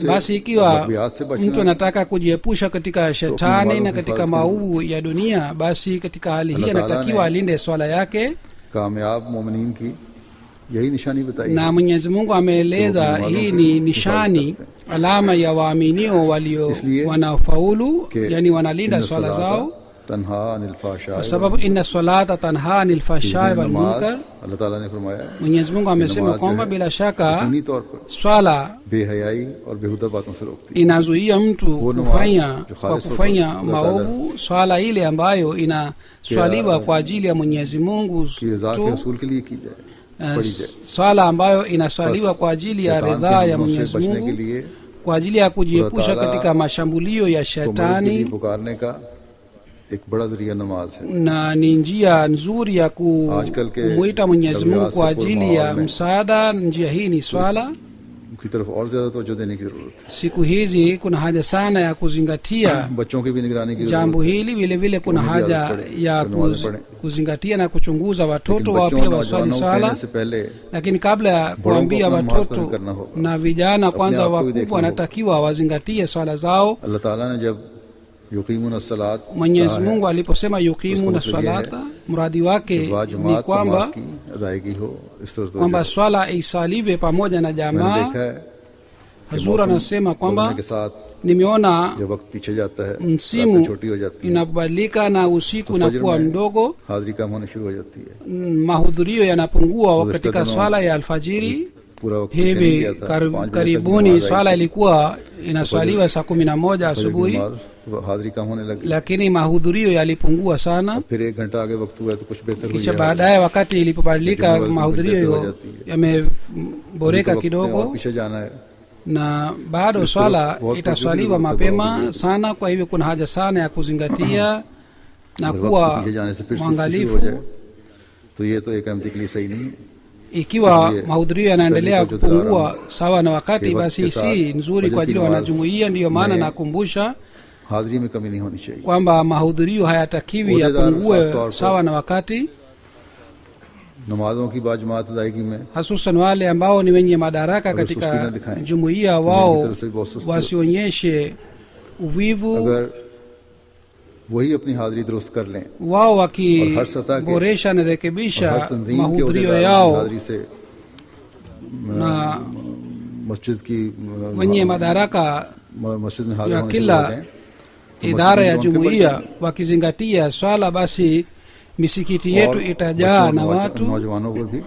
Basi ikiwa mtu anataka kujiepusha katika shetani na katika maovu ya dunia, basi katika hali hii anatakiwa alinde swala yake. Na Mwenyezi Mungu ameeleza hii ni nishani, alama ya waaminio walio wanafaulu, yani wanalinda swala zao. तन्हा अनिल फ़ाहशाई, kwa sababu inna salata tanha anil fahshai wal munkar. अल्लाह ताला ने फरमाया Mwenyezi Mungu amesema kwamba bila shaka यकीनी तौर पर swala बेहयाई और बेहुदा बातों से रोकती है। inazuia mtu kufanya जो kwa खालिस kufanya होकर maovu. Swala ile ambayo inaswaliwa kwa ajili ya Mwenyezi Mungu की रज़ा के tu, रसूल के लिए की जाए, पढ़ी जाए। swala ambayo inaswaliwa kwa ajili ya शैतान के ridhaa ya हमलों से Mwenyezi बचने के Mungu, लिए kwa ajili ya kujiepusha Ta'ala katika mashambulio ya को मदद के लिए shetani, पुकारने का एक बड़ा जरिया नमाज है। na ni njia nzuri ya आजकल के kumwita Mwenyezi Mungu kwa अभ्यास से ajili ya माहौल में msaada. Njia hii ni swala. की तरफ और ज्यादा तवज्जो देने की जरूरत है। Siku hizi kuna haja sana ya kuzingatia बच्चों की भी निगरानी की jambo जरूरत है। hili. Vile vile kuna Unabii haja pade, ya namazi pade. kuzingatia na kuchunguza लेकिन watoto wao बच्चों pia और waswali नौजवानों को swala, कहने से पहले lakini kabla ya kuambia अपना नमाज watoto कायम करना होगा। na vijana kwanza आप को भी wakubwa देखना wanatakiwa wazingatie swala zao. अल्लाह ताला ने जब युकीमुन अस्सलात Mwenyezi कहा है, Mungu aliposema yuqimuna Usko मतलब ये है salata, mradi wake कि ni जमात नमाज kwamba की अदायगी हो, इस तरह से kwamba swala isaliwe pamoja na मैंने jamaa. देखा है कि Hazur मौसम anasema kwamba बदलने के साथ nimeona जब वक्त पीछे जाता है, msimu रातें छोटी हो जाती हैं, inabadilika na usiku तो फजर unakuwa में mdogo, हाजिरी कम होनी शुरू हो जाती है। mahudhurio yanapungua Uzishta katika dinon swala ya alfajiri. पूरा वक्त पीछे नहीं Hivi गया था, 5 बजे तक karibuni नमाज आई swala थी। ilikuwa inaswaliwa saa 11 फजर की asubuhi, नमाज, तो हाजिरी कम होने लगी। lakini mahudhurio yalipungua sana. अब फिर 1 घंटा आगे वक्त हुआ तो कुछ बेहतर हुई Kisha है। baadaye wakati ilipobadilika Lakini wakati mahudhurio better हो hiyo जाती है। yameboreka तो वक्त में और kidogo, पीछे जाना है। na bado Kristo swala बहुत itaswaliwa तवज्जो mapema sana. Kwa hivyo kuna haja sana ya kuzingatia na अगर वक्त kuwa पीछे जाने से फिर से शुरू हो mwangalifu. जाए तो ये तो एक अहमदी के लिए सही नहीं है। Ikiwa Isliye, mahudhurio yanaendelea dalili za kupungua sawa na wakati, Ke basi wakti ke si saath nzuri fajr kwa ajili ya ki namaz wanajumuiya. Ndiyo maana mein nakumbusha हाजिरी में कमी नहीं होनी चाहिए। kwamba mahudhurio hayatakiwi Uhdedar khas yapungue taur par sawa na wakati, नमाजों की बाजमात अदायगी में hasusan wale ambao ni wenye madaraka Agar susti katika na dikhaye. jumuiya, मेरी wao तरफ से बहुत सुस्ती wasionyeshe uvivu. अगर वही अपनी हाजिरी दुरुस्त कर लें Wao और हर सतह के wakiboresha na और rekebisha हर तंजीम के mahudhurio उहदेदार yao अपनी हाजिरी से na मस्जिद की wenye madaraka मस्जिद में हाजिर ya होने शुरू kila हो जाएं तो idara ya मस्जिद में उनके jumuiya बढ़ wakizingatia swala, basi misikiti जाएं। yetu और itajaa बच्चों na और watu, नौजवानों पर भी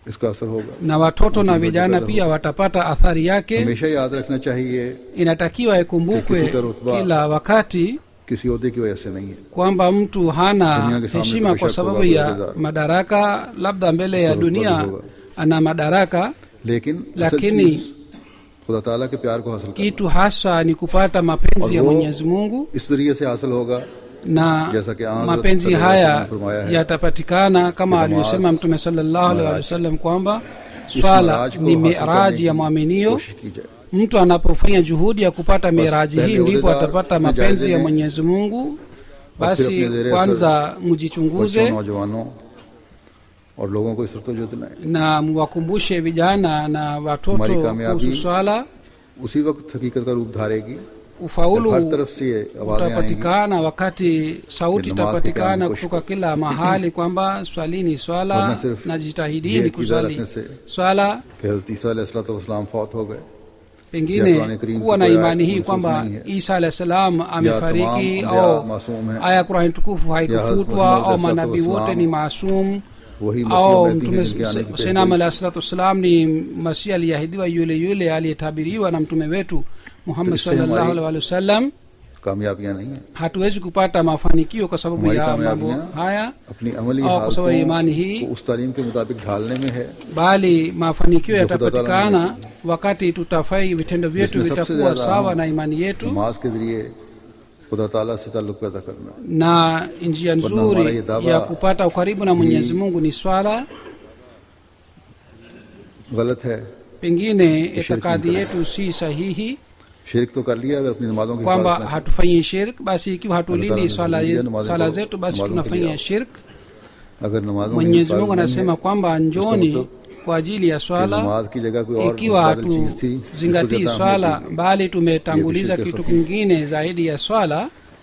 इसका असर होगा। na watoto na vijana pia watapata athari yake. हमेशा याद रखना चाहिए Inatakiwa ikumbukwe Kisi ka rutba kila wakati किसी ओहदे की वजह से नहीं है। kwamba mtu hana Dunia ke samne heshima to kwa beshak sababu hoga ya bidar. madaraka, labda mbele ya Uska rutba dunia bhi hoga। ana madaraka, लेकिन असल lakini चीज खुदा ताला के प्यार को हासिल करना kitu hasa ni kupata mapenzi ya और वो Mwenyezi Mungu, इस जरिए से हासिल होगा na जैसा कि आन mapenzi हज़रत haya सल्लल्लाहु अलैहि वसल्लम ने फरमाया है yatapatikana kama कि alivyosema नमाज, Mtume sallallahu alaihi महाराज, wasallam kwamba इस swala महाराज को ni हासिल करने miraji ya की mwaminio. कोशिश की जाए। Mtu anapofanya juhudi ya kupata miraji पहले hii ndipo उहदेदार atapata अपने mapenzi जायजे ya लें Mwenyezi Mungu. और फिर Basi अपने ज़ेरे kwanza बच्चों mjichunguze नौजवानों और लोगों को इस तरफ तवज्जो दिलाएं। na mwakumbushe vijana na watoto हमारी कामयाबी kuhusu swala. उसी वक्त हकीकत का रूप धारेगी जब Ufaulu हर तरफ से ये आवाजें आएंगी utapatikana wakati sauti Ni namaz itapatikana ki kutoka kila mahali kwamba swalini swala वरना सिर्फ na ये jitahidini अकीदा kuswali रखने से swala. कि हज़रत ईसा अलैहिस्सलाम फौत हो गए Pengine या कुरान करीम kuwa की na कोई imani आयत hii मनसूख kwamba नहीं है, Isa alayhi salam amefariki तमाम au अंबिया मासूम हैं, aya Qurani tukufu या haikufutwa हज़रत au मुहम्मद manabii wote अलैहिस्सलाम ni maasum वही मसीह au महदी हैं Mtume जिनके आने की Sayyidina पेशगोई alayhi salatu wassalam ni Masihi aliyeahidiwa, yule yule aliyetabiriwa na mtume wetu Muhammad इससे sallallahu हमारी alaihi wasallam. कामयाबियां नहीं है। Hatuwezi kupata mafanikio kwa sababu हमारी ya mambo कामयाबियां haya अपनी अमली au kwa sababu ya imani हालतों hii, को उस तालीम के मुताबिक ढालने में है bali mafanikio जो खुदा ताला ने yatapatikana wakati tutafai vitendo vyetu जिसमें सबसे vitakuwa ज्यादा sawa हम na imani yetu, नमाज के जरिए खुदा ताला से ताल्लुक पैदा करना। na njia हमारा ये nzuri दावा ya kupata ukaribu na Mwenyezi Mungu ni swala. गलत है, Pengine shirk itikadi ni yetu si sahihi शिरक तो कर लिया अगर अपनी नमाजों की kwamba हिफाजत न की। hatufanyi shirk, basi ikiwa Allah hatulini Ta'ala swala anazungumzia namazi sala kwa- zetu, basi namazon ke tunafanya liye shirk. अगर नमाजों में Mwenyezi Mungu हिफाजत नहीं anasema है, kwamba njoni kwa ajili ya कि swala. नमाज की जगह कोई और Ikiwa मुतबादिल चीज थी जिसको hatuzingatii ज्यादा swala अहमियत दी गई, bali tumetanguliza ये भी kitu shirk kingine zaidi ya swala,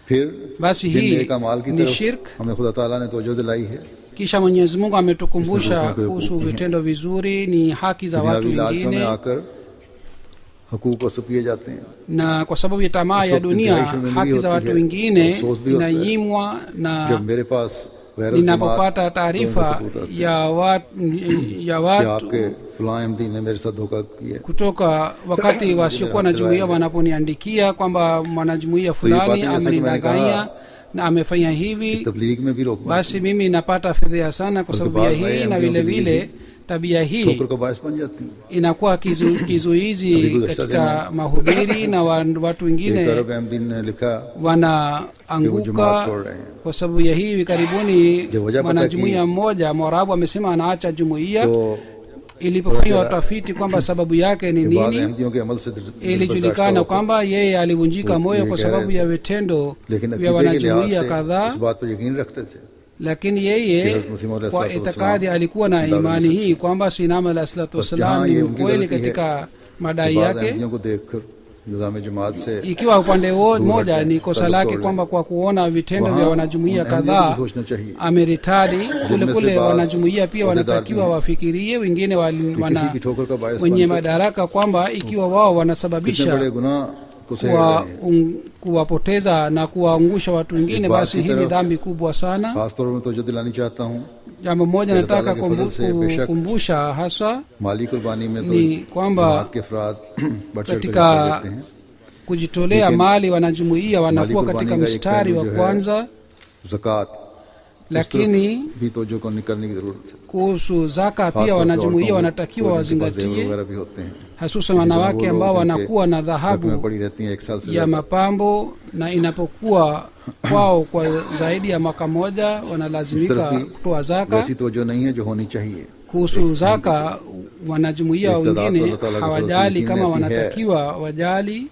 फिर basi जिन hii नेक अमाल की ni तरफ shirk. हमें खुदा ताला ने तवज्जो दिलाई है। Kisha Mwenyezi Mungu ametukumbusha Isme दूसरों के kuhusu हुकूक नहीं है। vitendo vizuri, ni haki za watu दुनियावी लालचों में wengine. आकर हकूक वसूपिए जाते हैं। na kwa sababu ya tamaa ya dunia haki za watu wengine inanyimwa, na जब मेरे पास ninapopata taarifa ya watu kutoka wakati wasiokuwa na jumuiya wanaponiandikia kwamba mwanajumuiya fulani amenidanganya na amefanya hivi, basi mimi napata fedheha sana kwa sababu ya hii, na vile vile tabia hii inakuwa kizuizi katika mahubiri na watu wengine wanaanguka kwa sababu ya hii. Karibuni mwanajumuiya mmoja Mwarabu amesema anaacha jumuiya. Ilipofanywa utafiti kwamba sababu yake ni nini, ilijulikana kwamba yeye alivunjika moyo kwa sababu ya vitendo vya wanajumuiya kadhaa, lakini yeye kwa itikadi alikuwa na imani hii kwamba Sinam alayhi salatu wasalam ni mkweli katika madai yake. Ikiwa upande mmoja ni kosa lake kwamba kwa kuona vitendo vya wanajumuiya kadhaa ameritadi, kule kule wanajumuiya pia wanatakiwa wafikirie wengine wenye madaraka kwamba ikiwa wao wanasababisha kuwapoteza na kuwaangusha watu wengine, basi hii ni dhambi kubwa sana. Jambo moja nataka kukumbusha hasa ni kwamba katika kujitolea mali wanajumuiya wanakuwa katika mstari wa kwanza, lakini kuhusu zaka pia wanajumuiya wanatakiwa wazingatie, hasusan wanawake ambao wanakuwa na dhahabu ya mapambo, na inapokuwa kwao kwa zaidi ya mwaka moja wanalazimika kutoa zaka. Kuhusu zaka wanajumuiya wengine hawajali kama wanatakiwa wajali.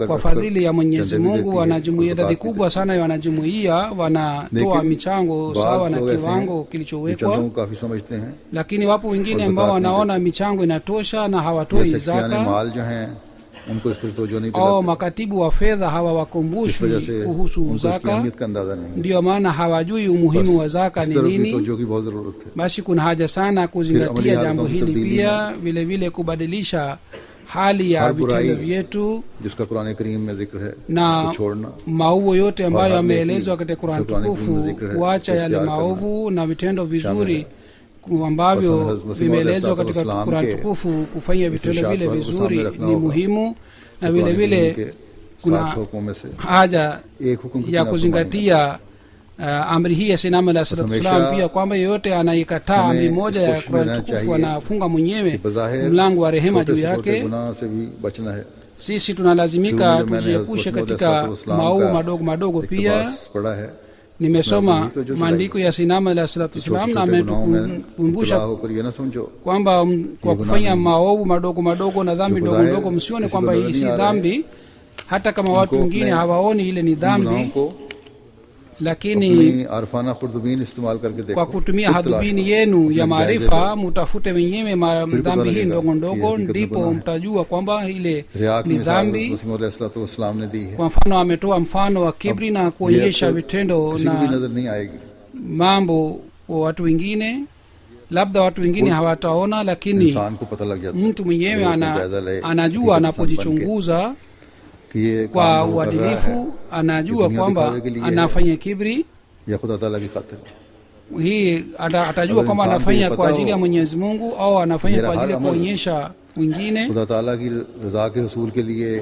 Kwa fadhili ya Mwenyezi Mungu, wanajumuiya idadi kubwa sana ya wanajumuiya wanatoa michango sawa na kiwango kilichowekwa, lakini wapo wengine ambao wanaona michango inatosha na hawatoi zaka, au makatibu wa fedha hawawakumbushwi kuhusu zaka, ndio maana hawajui umuhimu wa zaka ni nini. Basi kuna haja sana kuzingatia jambo hili, pia vile vile kubadilisha hali ya vitendo vyetu na maovu yote ambayo yameelezwa katika Qur'an tukufu, kuacha yale maovu na vitendo vizuri ambavyo vimeelezwa katika Qur'an tukufu, kufanya vitendo vile vizuri ni muhimu. Na vile vile kuna haja ya kuzingatia amri hii ya Sinam alayhi salatu wasalam pia kwamba yeyote anayekataa amri moja ya Qur'an tukufu anafunga mwenyewe mlango wa rehema juu yake. Sisi tunalazimika tujiepushe katika maovu madogo madogo. Pia nimesoma maandiko ya Sinam alayhi salatu wasalam na ametukumbusha kwamba kwa kufanya maovu madogo madogo na dhambi ndogo ndogo, msione kwamba hii si dhambi, hata kama watu wengine hawaoni ile ni dhambi, lakini kwa kutumia hadhubini yenu ya maarifa mutafute wenyewe dhambi hii ndogo ndogo, ndipo mtajua kwamba ile ni dhambi. Kwa mfano ametoa mfano wa kibri na kuonyesha vitendo na mambo kwa watu wengine, labda watu wengine hawataona, lakini mtu mwenyewe anajua anapojichunguza kwa uadilifu, anajua kwamba anafanya kibri hii, atajua kwamba anafanya kwa ajili ya Mwenyezi Mungu au anafanya kwa ajili ya kuonyesha wengine.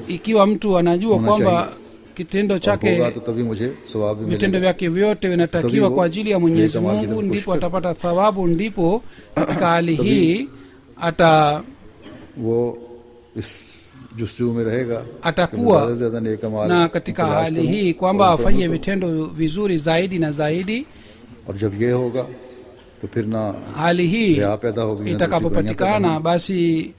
Ikiwa mtu anajua kwamba kitendo chake, vitendo vyake vyote vinatakiwa kwa ajili ya Mwenyezi Mungu, ndipo atapata thawabu. Ndipo katika hali hii atakuwa na katika hali hii kwamba afanye vitendo vizuri zaidi na zaidi. Hali hii itakapopatikana, basi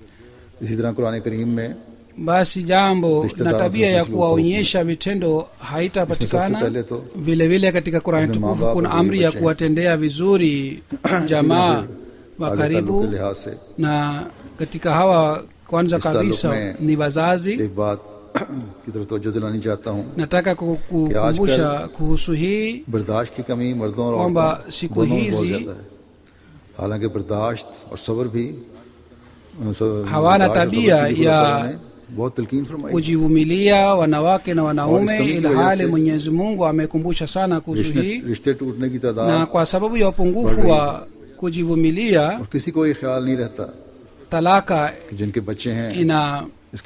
jambo na tabia ya kuwaonyesha vitendo haitapatikana. Vile vile katika Qur'an tukufu kuna amri ya kuwatendea vizuri jamaa wa karibu, na katika hawa kwanza kabisa ni wazazi. Nataka kukumbusha kuhusu hii kwamba siku hizi hawana tabia ya बहुत तलकीन फरमाई। kujivumilia wanawake na wanaume, ilhali Mwenyezi Mungu amekumbusha sana kuhusu hii, रिश्ते टूटने की तादाद, na kwa sababu ya upungufu wa kujivumilia और किसी को ये ख्याल नहीं रहता talaka कि जिनके बच्चे हैं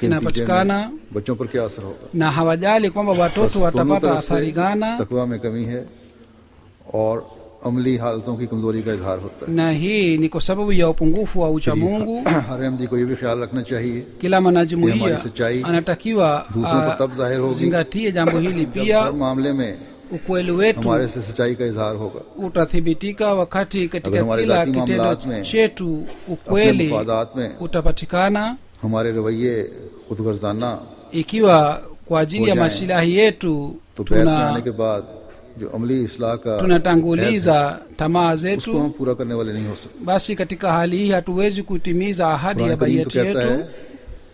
inapatikana, बच्चों पर क्या असर होगा, na hawajali kwamba watoto watapata athari gani, तकवा में कमी है और अमली हालतों की कमजोरी का इजहार होता है। na hii ni kwa sababu ya upungufu wa ucha Mungu. हर अहमदी को ये भी ख्याल रखना चाहिए Kila mwanajumuiya anatakiwa दूसरों को तब जाहिर होगी zingatie jambo hili pia, हर मामले में ukweli wetu हमारे से सच्चाई का इजहार होगा, utathibitika wakati katika हमारे kila जाती kitendo मामलात में, chetu अपने ukweli मुफादात में utapatikana. हमारे रवैये खुदगर्जाना, Ikiwa kwa ajili ya हो जाएं, masilahi yetu तो बैत में आने के बाद जो अमली इस्लाह का tunatanguliza tamaa उसको zetu, हम पूरा करने वाले नहीं हो सकते। basi katika hali hii hatuwezi kutimiza ahadi ya Quran करीम तो baiyati कहता है yetu.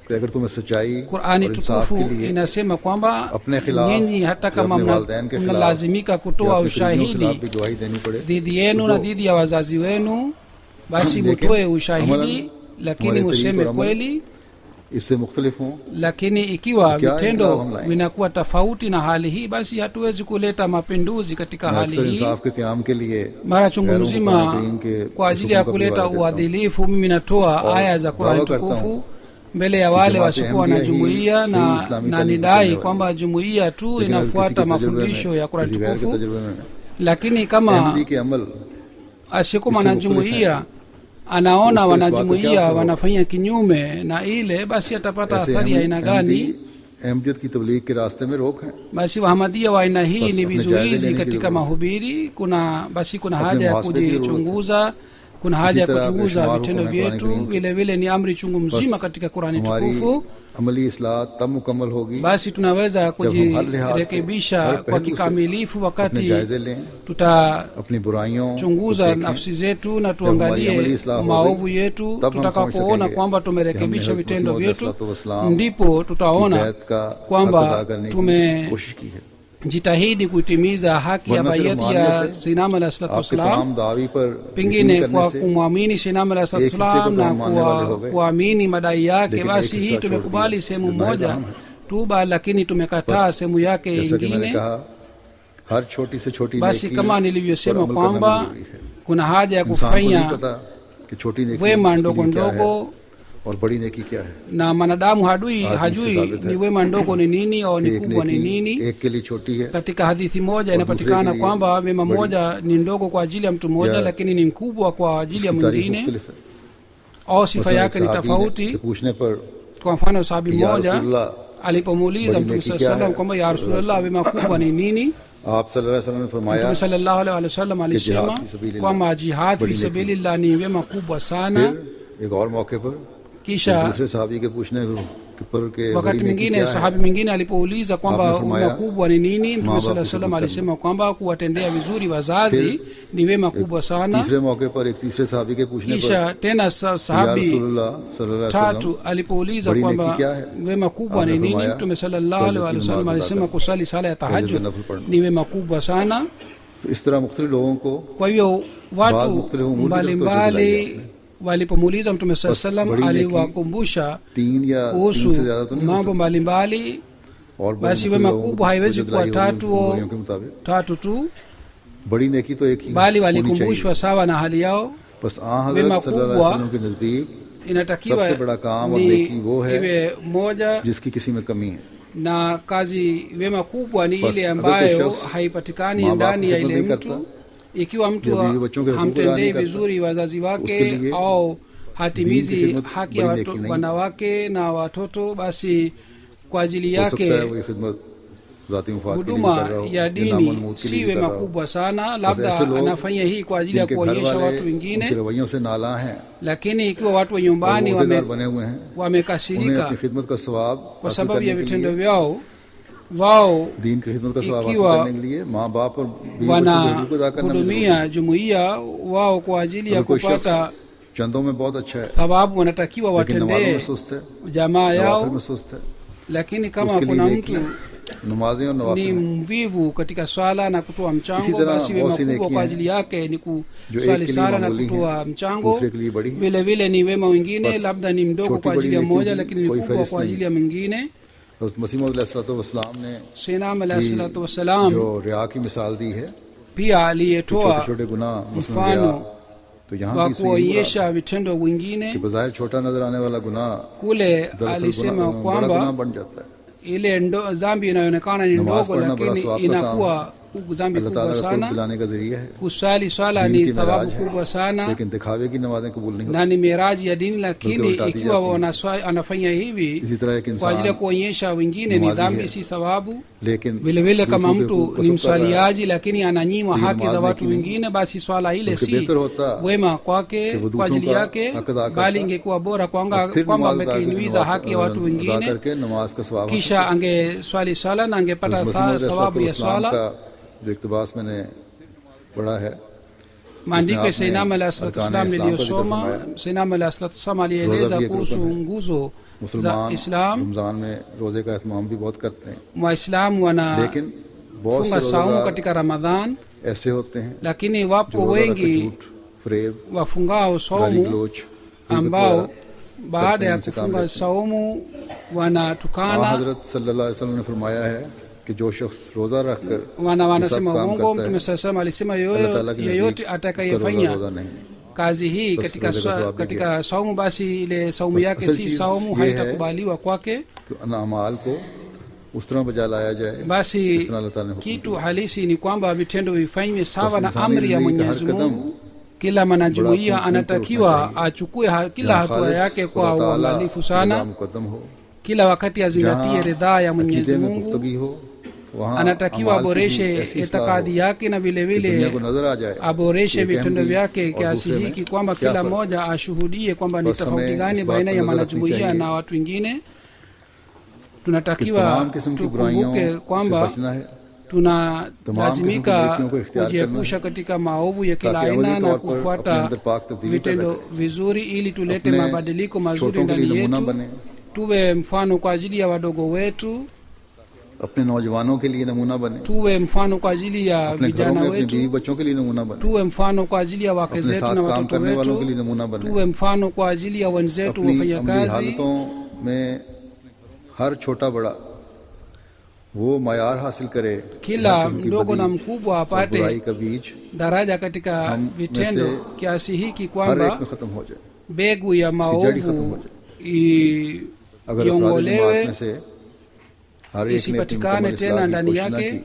कि अगर तुम्हें सच्चाई Qur'ani और इंसाफ tukufu के लिए inasema kwamba अपने खिलाफ nyinyi hata या kama अपने वालिदैन के खिलाफ mnalazimika या kutoa अपने करीबियों के खिलाफ ushahidi भी गवाही देनी पड़े, dhidi yenu na dhidi ya wazazi wenu, basi mutoe ushahidi, lakini museme kweli. इससे मुख्तलिफ हों, Lakini ikiwa क्या vitendo इनकलाब हम लाएंगे? vinakuwa tofauti na hali hii, basi hatuwezi kuleta mapinduzi katika hali अक्सर hii. इंसाफ के क़याम के लिए Mara chungu गैरों को mzima कुरान करीम के kwa ajili ya हुक्म का kuleta भी वादा करता हूं। uadilifu, mimi natoa aya za Qur'ani दावा करता tukufu हूं mbele ya wale जमात wasiokuwa na अहमदिया ही jumuiya, सही na इस्लामी na तालीम nidai देने वाली। kwamba jumuiya tu लेकिन अगर किसी inafuata के तजुर्बे mafundisho ya में, Qur'ani किसी गैर के tukufu. तजुर्बे में Lakini kama अहमदी के अमल asiyekuwa na इससे मुख्तलिफ jumuiya anaona उसको इस बात का क्या wanajumuiya असर wanafanya kinyume na ile, basi atapata ऐसे athari ya aina gani? Ahmadiyyat की तबलीग के रास्ते में रोक है। Basi wahamadia wa aina hii Basi ni अपने vizuizi जायजे लेने की katika जरूरत है। mahubiri. Kuna अपने haja ya मुहासबे की जरूरत है। kujichunguza, kuna haja ya इसी तरह kuchunguza बेशुमार vitendo हुक्म है कुरान vyetu. करीम के। Vile vile ni amri chungu mzima बस katika Qur'ani हमारी tukufu. अमली इस्लाह तब मुकम्मल होगी Basi tunaweza जब हम हर लिहाज से, kujirekebisha हर kwa पहलू से kikamilifu अपने wakati जायजे लें, tutachunguza अपनी बुराइयों को देखें। nafsi zetu na जब हमारी अमली tuangalie इस्लाह हो maovu गई, yetu. तब हम समझ Tutakapoona सकेंगे kwamba कि tumerekebisha हमने vitendo हज़रत vyetu, मसीह अलैहिस्सलाम ndipo की tutaona बैत का हक kwamba अदा करने की tume कोशिश की है। jitahidi kutimiza haki ya वरना सिर्फ baiyati मानने ya से, Sayyidina Alayhi Salatu आपके Wassalam, तमाम दावी पर pengine यकीन kwa करने से kumwamini Sayyidina Alayhi Salatu एक हिस्से Wassalam को na हम मानने वाले हो गए, kuamini madai yake, लेकिन basi एक hii हिस्सा छोड़ tumekubali दिया, sehemu जो नायब moja आम है। tu, lakini tumekataa बस sehemu yake जैसा कि मैंने ingine. कहा, हर छोटी से छोटी Basi नेकी kama पर nilivyosema अमल करना kwamba जरूरी है। kuna haja ya इंसान को नहीं kufanya पता कि छोटी नेकी wema उसके ndogo लिए क्या है ndogo, और बड़ी नेकी क्या है। na mwanadamu Hadithi hajui sabit ni hai wema ndogo ni nini au ni एक kubwa ni नेकी nini. एक के लिए छोटी है Katika hadithi moja और inapatikana दूसरे के लिए kwamba wema बड़ी। moja ni ndogo kwa ajili ya mtu mmoja, या lakini ni mkubwa kwa ajili ya उसकी तारीफ mwingine, मुख्तलिफ है। au sifa मसलन एक yake ni सहाबी ने tofauti. के पूछने पर Kwa mfano sahabi कि या mmoja रसूलल्लाह alipomuuliza बड़ी Mtume नेकी sallallahu क्या alaihi wasallam है, kwamba ya Rasulullah, wema kubwa ni nini? आप सल्लल्लाहु अलैहि वसल्लम ने फरमाया Mtume sallallahu alaihi wasallam alisema jihad fi sabilillah kwamba jihad fi बड़ी नेकी। sabilillah ni wema kubwa sana. फिर एक और मौके पर Kisha दूसरे सहाबी के पूछने पर के wakati बड़ी नेकी mwingine क्या है, sahabi mwingine alipouliza kwamba आपने फरमाया, wema kubwa ni nini, Mtume माँ sallallahu बाप alaihi की wasallam खिदमत alisema kwamba kuwatendea vizuri wazazi ni wema kubwa sana. तीसरे मौके पर एक तीसरे सहाबी के पूछने पर Kisha tena या sahabi रसूलुल्लाह सल्लल्लाहु अलैहि tatu वसल्लम alipouliza बड़ी kwamba नेकी क्या है, wema kubwa ni आपने nini, फरमाया, Mtume sallallahu alaihi wasallam नमाज alisema अदा kusali sala ya tahajjud नफल पढ़ना। ni wema kubwa sana. तो इस तरह मुख्तलिफ लोगों को Kwa hiyo बाज़ watu मुख्तलिफ उमूर की तरफ तवज्जो दिलाई mbalimbali walipomuuliza Mtume sallallahu alaihi बड़ी wasallam नेकी aliwakumbusha तीन या तीन kuhusu से ज्यादा तो नहीं हो mambo सकती mbalimbali. और basi मुख्तलिफ wema लोगों को kubwa haiwezi तवज्जो kuwa दिलाई होगी tatu उन के मुताबिक। tatu tu, बड़ी नेकी तो एक ही bali होनी चाहिए। walikumbushwa sawa na hali yao. बस आ wema हज़रत सल्लल्लाहु अलैहि kubwa वसल्लम के नजदीक inatakiwa सबसे बड़ा काम और ni नेकी वो है iwe moja, जिसकी किसी में कमी है। na kazi wema kubwa ni Bas, ile अगर ambayo कोई शख्स haipatikani माँ बाप ndani की ya खिदमत ile नहीं mtu. करता, Ikiwa mtu जब बीवी बच्चों के हुकूक अदा hamtendei नहीं करता, vizuri wazazi उसके wake लिए au दीन hatimizi की खिदमत haki ya बड़ी नेकी नहीं। wanawake na watoto, basi kwa ajili हो सकता है yake वो ये खिदमत जाती मुफाद के लिए भी huduma कर रहा हो, ya या dini नामनमूद के si लिए भी कर wema रहा हो। kubwa sana, बस labda ऐसे लोग anafanya hii kwa ajili ya जिनके घर kuonyesha वाले watu उनके wengine, रवैयों से नाला हैं lakini ikiwa watu wa और nyumbani वो उहदेदार बने हुए हैं, उन्हें wamekasirika अपनी खिदमत का सवाब kwa हासिल sababu ya करने के vitendo लिए, vyao wao दीन की खिदमत का सवाब हासिल ikiwa करने के लिए माँ बाप और बीवी बच्चों के हुकूक अदा करना भी जरूरी है। wanahudumia jumuiya wao kwa ajili ya अगर कोई शख्स kupata चंदों में बहुत अच्छा है thawabu wanatakiwa लेकिन नमाजों में watendee सुस्त है, jamaa नवाफिल yao, में सुस्त है, lakini kama उसके लिए kuna नेकी mtu नमाजें और ni नवाफिल mvivu katika swala na kutoa इसी mchango तरह basi wema बहुत सी kubwa नेकियां kwa हैं ajili yake ni जो kuswali एक के लिए sala na मामूली kutoa हैं mchango दूसरे के लिए बड़ी हैं vile vile ni wema wengine बस labda ni mdogo छोटी kwa बड़ी ajili ya नेकी mmoja की lakini ni कोई kubwa फहरिस्त kwa नहीं ajili ya mwingine हज़रत मसीह मौऊद अलैहिस्सलाम ने Sayyidina alayhi salatu wassalam जो रिया की मिसाल दी है pia कि छोटे aliyetoa छोटे गुनाह मसलन रिया mfano तो यहाँ wa भी इससे यही मुराद kuonyesha vitendo कि wengine बज़ाहिर छोटा नजर आने वाला गुनाह kule दरअसल alisema बड़ा kwamba गुनाह बन जाता है ile dhambi inayoonekana ni नमाज ndogo पढ़ना बड़ा lakini सवाब का काम inakuwa dhambi अल्लाह kubwa ताला का कुर्ब sana दिलाने का जरिया है kusali swala दीन ni की thawabu मेराज kubwa है sana लेकिन दिखावे की नमाजें कबूल नहीं होती na ni miraji ya dini lakini उल्टा दी ikiwa जाती हैं anafanya hivi इसी तरह एक kwa ajili ya इंसान kuonyesha wengine ni नमाजी dhambi है si thawabu लेकिन vile vile kama दूसरों के mtu हकूक को ni सब कर रहा है mswaliaji lakini ananyima तो ये haki za नमाज watu नेकी नहीं wengine basi swala ile बल्कि si बेहतर होता wema कि kwake वो kwa दूसरों ajili का yake हक अदा bali करता ingekuwa bora और फिर kwamba नमाज अदा amekiingiza haki ya watu अदा wengine करके नमाज का सवाब हासिल kisha angeswali swala na angepata thawabu ya swala का जो इक्तबास मैंने पढ़ा है maandiko ya इसमें Sayyidina आपने alayhi salatu अरकान wasalam इस्लाम का जिक्र niliyosoma फरमाया Sayyidina alayhi salatu wasalam alieleza रोज़ा भी एक kuhusu रुकन है nguzo za मुसलमान Islam रमजान में रोजे का एहतमाम भी बहुत करते हैं waislamu लेकिन बहुत से wanafunga saumu रोजेदार katika Ramadhan ऐसे होते हैं lakini जो wapo रोजा रख के wengi झूठ फरेब wafungao गाली saumu गलोच ambao baada करते हैं, ya इनसे काम kufunga लेते हैं। saumu wanatukana हजरत सल्लल्लाहु अलैहि वसल्लम ने फरमाया है कि जो शख्स रोजा रखकर wanasema ये सब काम uongo करता है, mtume sallallahu alayhi alisema अल्लाह ताला के yeyote नजदीक उसका atakayefanya रोजा नहीं kazi hii बस katika रोजे का सवाब भी katika saumu basi ile saumu बस yake असल si चीज़ saumu ये है haitakubaliwa kwake कि अन अमाल को उस तरह बजा लाया जाए basi जिस तरह अल्लाह ताला ने हुक्म kitu halisi ni kwamba vitendo vifanywe sawa बस na इंसानी amri ya जिंदगी का Mwenyezi हर कदम Mungu kila mwanajumuiya बड़ा anatakiwa चाहिए। achukue kila जहाँ hatua खालिस yake खुदा kwa ताला uangalifu रज़ा sana मुकद्दम हो kila wakati azingatie जहाँ ridhaa ya Mwenyezi अकीदे में Mungu गुफ्तगी हो वहाँ anatakiwa अमाल की भी aboreshe ऐसी इस्लाह हो itikadi yake na vile कि दुनिया को vile नजर आ जाए aboreshe कि एक vitendo अहमदी vyake और kiasi दूसरे में hiki kwamba क्या kila फर्क है। mmoja ashuhudie kwamba ni बस tofauti हमें gani इस बात baina पर ya नजर रखनी mwanajumuiya चाहिए na watu wengine कि tunatakiwa तमाम किस्म की बुराइयों tukumbuke से kwamba बचना है tunalazimika नेकियों को इख्तियार kujiepusha katika maovu ya kila ताकि aina अवली na तौर पर अपने kufuata अंदर पाक तब्दीली पैदा vitendo करें vizuri ili tulete अपने mabadiliko mazuri छोटों के लिए ndani नमूना yetu बने tuwe mfano kwa ajili ya wadogo wetu अपने नौजवानों के लिए नमूना बने tuwe mfano kwa ajili ya अपने घरों vijana में अपनी बीवी wetu बच्चों के लिए नमूना बने tuwe mfano kwa ajili ya wake अपने zetu साथ na काम watoto करने वालों के लिए wetu नमूना बने tuwe mfano kwa ajili ya wenzetu अपनी अमली wafanyakazi हालतों में हर छोटा बड़ा वो मायार हासिल करे kila यहाँ की mdogo na बदी mkubwa और apate बुराई का बीज daraja katika हम में vitendo से kiasi hiki हर एक kwamba में खत्म हो जाए mbegu ya जड़ी खत्म हो maovu जाए अगर अफराद जमात में iongolewe से हर एक ने अपनी isipatikane मुकम्मल tena इस्लाह की ndani कोशिश न yake की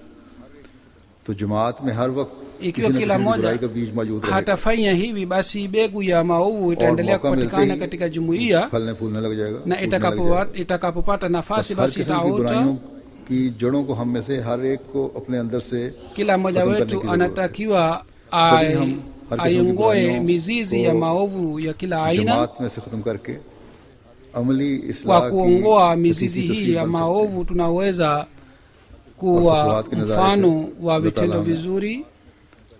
तो जमात में हर वक्त ikiwa किसी न kila किसी बुराई mmoja का बीज मौजूद रहेगा hatafanya hivi basi mbegu ya maovu itaendelea मौका मिलते kupatikana ही katika jumuiya फलने फूलने लग जाएगा na फूटने लग जाएगा। itakapopata nafasi बस हर basi किस्म की itaota बुराइयों की जड़ों को हम में से हर एक को अपने अंदर से kila mmoja खत्म करने wetu की जरूरत है। anatakiwa तभी हम हर किस्म की aiongoe बुराइयों mizizi को ya maovu ya kila aina जमात में से खत्म करके अमली kwa इस्लाह की kuongoa mizizi हकीकी hii तस्वीर ya बन सकते हैं। maovu tunaweza और kuwa फतवात के नज़ारे mfano पे wa अल्लाह vitendo ताला हमें vizuri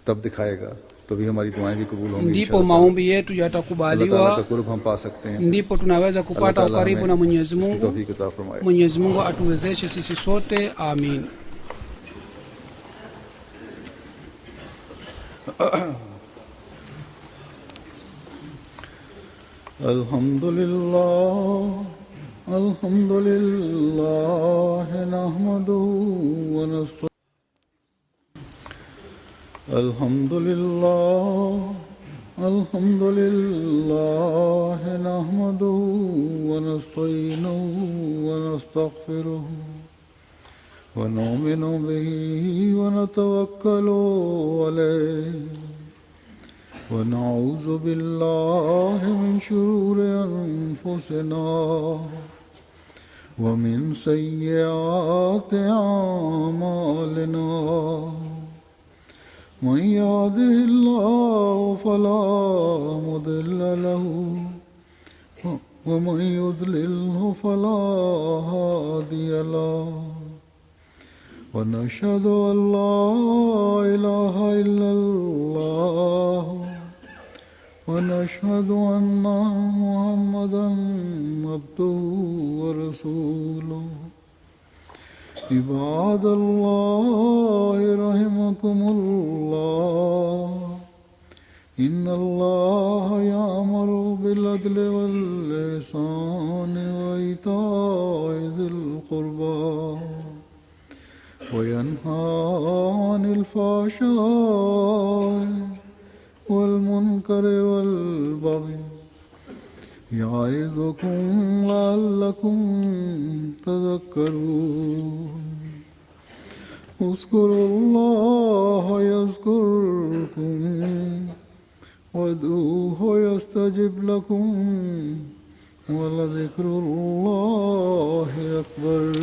तब दिखाएगा तभी हमारी दुआएं भी कबूल होंगी ndipo इंशाअल्लाह। maombi yetu अल्लाह ताला का yatakubaliwa कुर्ब हम पा सकते हैं ndipo tunaweza अल्लाह kupata ताला ukaribu हमें na Mwenyezi इसकी Mungu तौफीक अता फरमाए। Mwenyezi Mungu atuwezeshe sisi sote amin الحمد لله نحمده ونستعينه الحمد لله نحمده ونستعينه ونستغفره ونؤمن به ونتوكل عليه ونعوذ بالله من شرور أنفسنا ومن سيئات أعمالنا من يهده الله فلا مضل له ومن يضلله فلا هادي له ونشهد أن لا إله إلا الله ونشهد أن محمدا عبده ورسوله عباد الله رحمكم الله إن الله يأمر بالعدل والإحسان وإيتاء ذي القربى وينهى عن الفحشاء والمنكر والبغي يعظكم لعلكم تذكرون اذكروا الله يذكركم وادعوه يستجب لكم ولذكر الله أكبر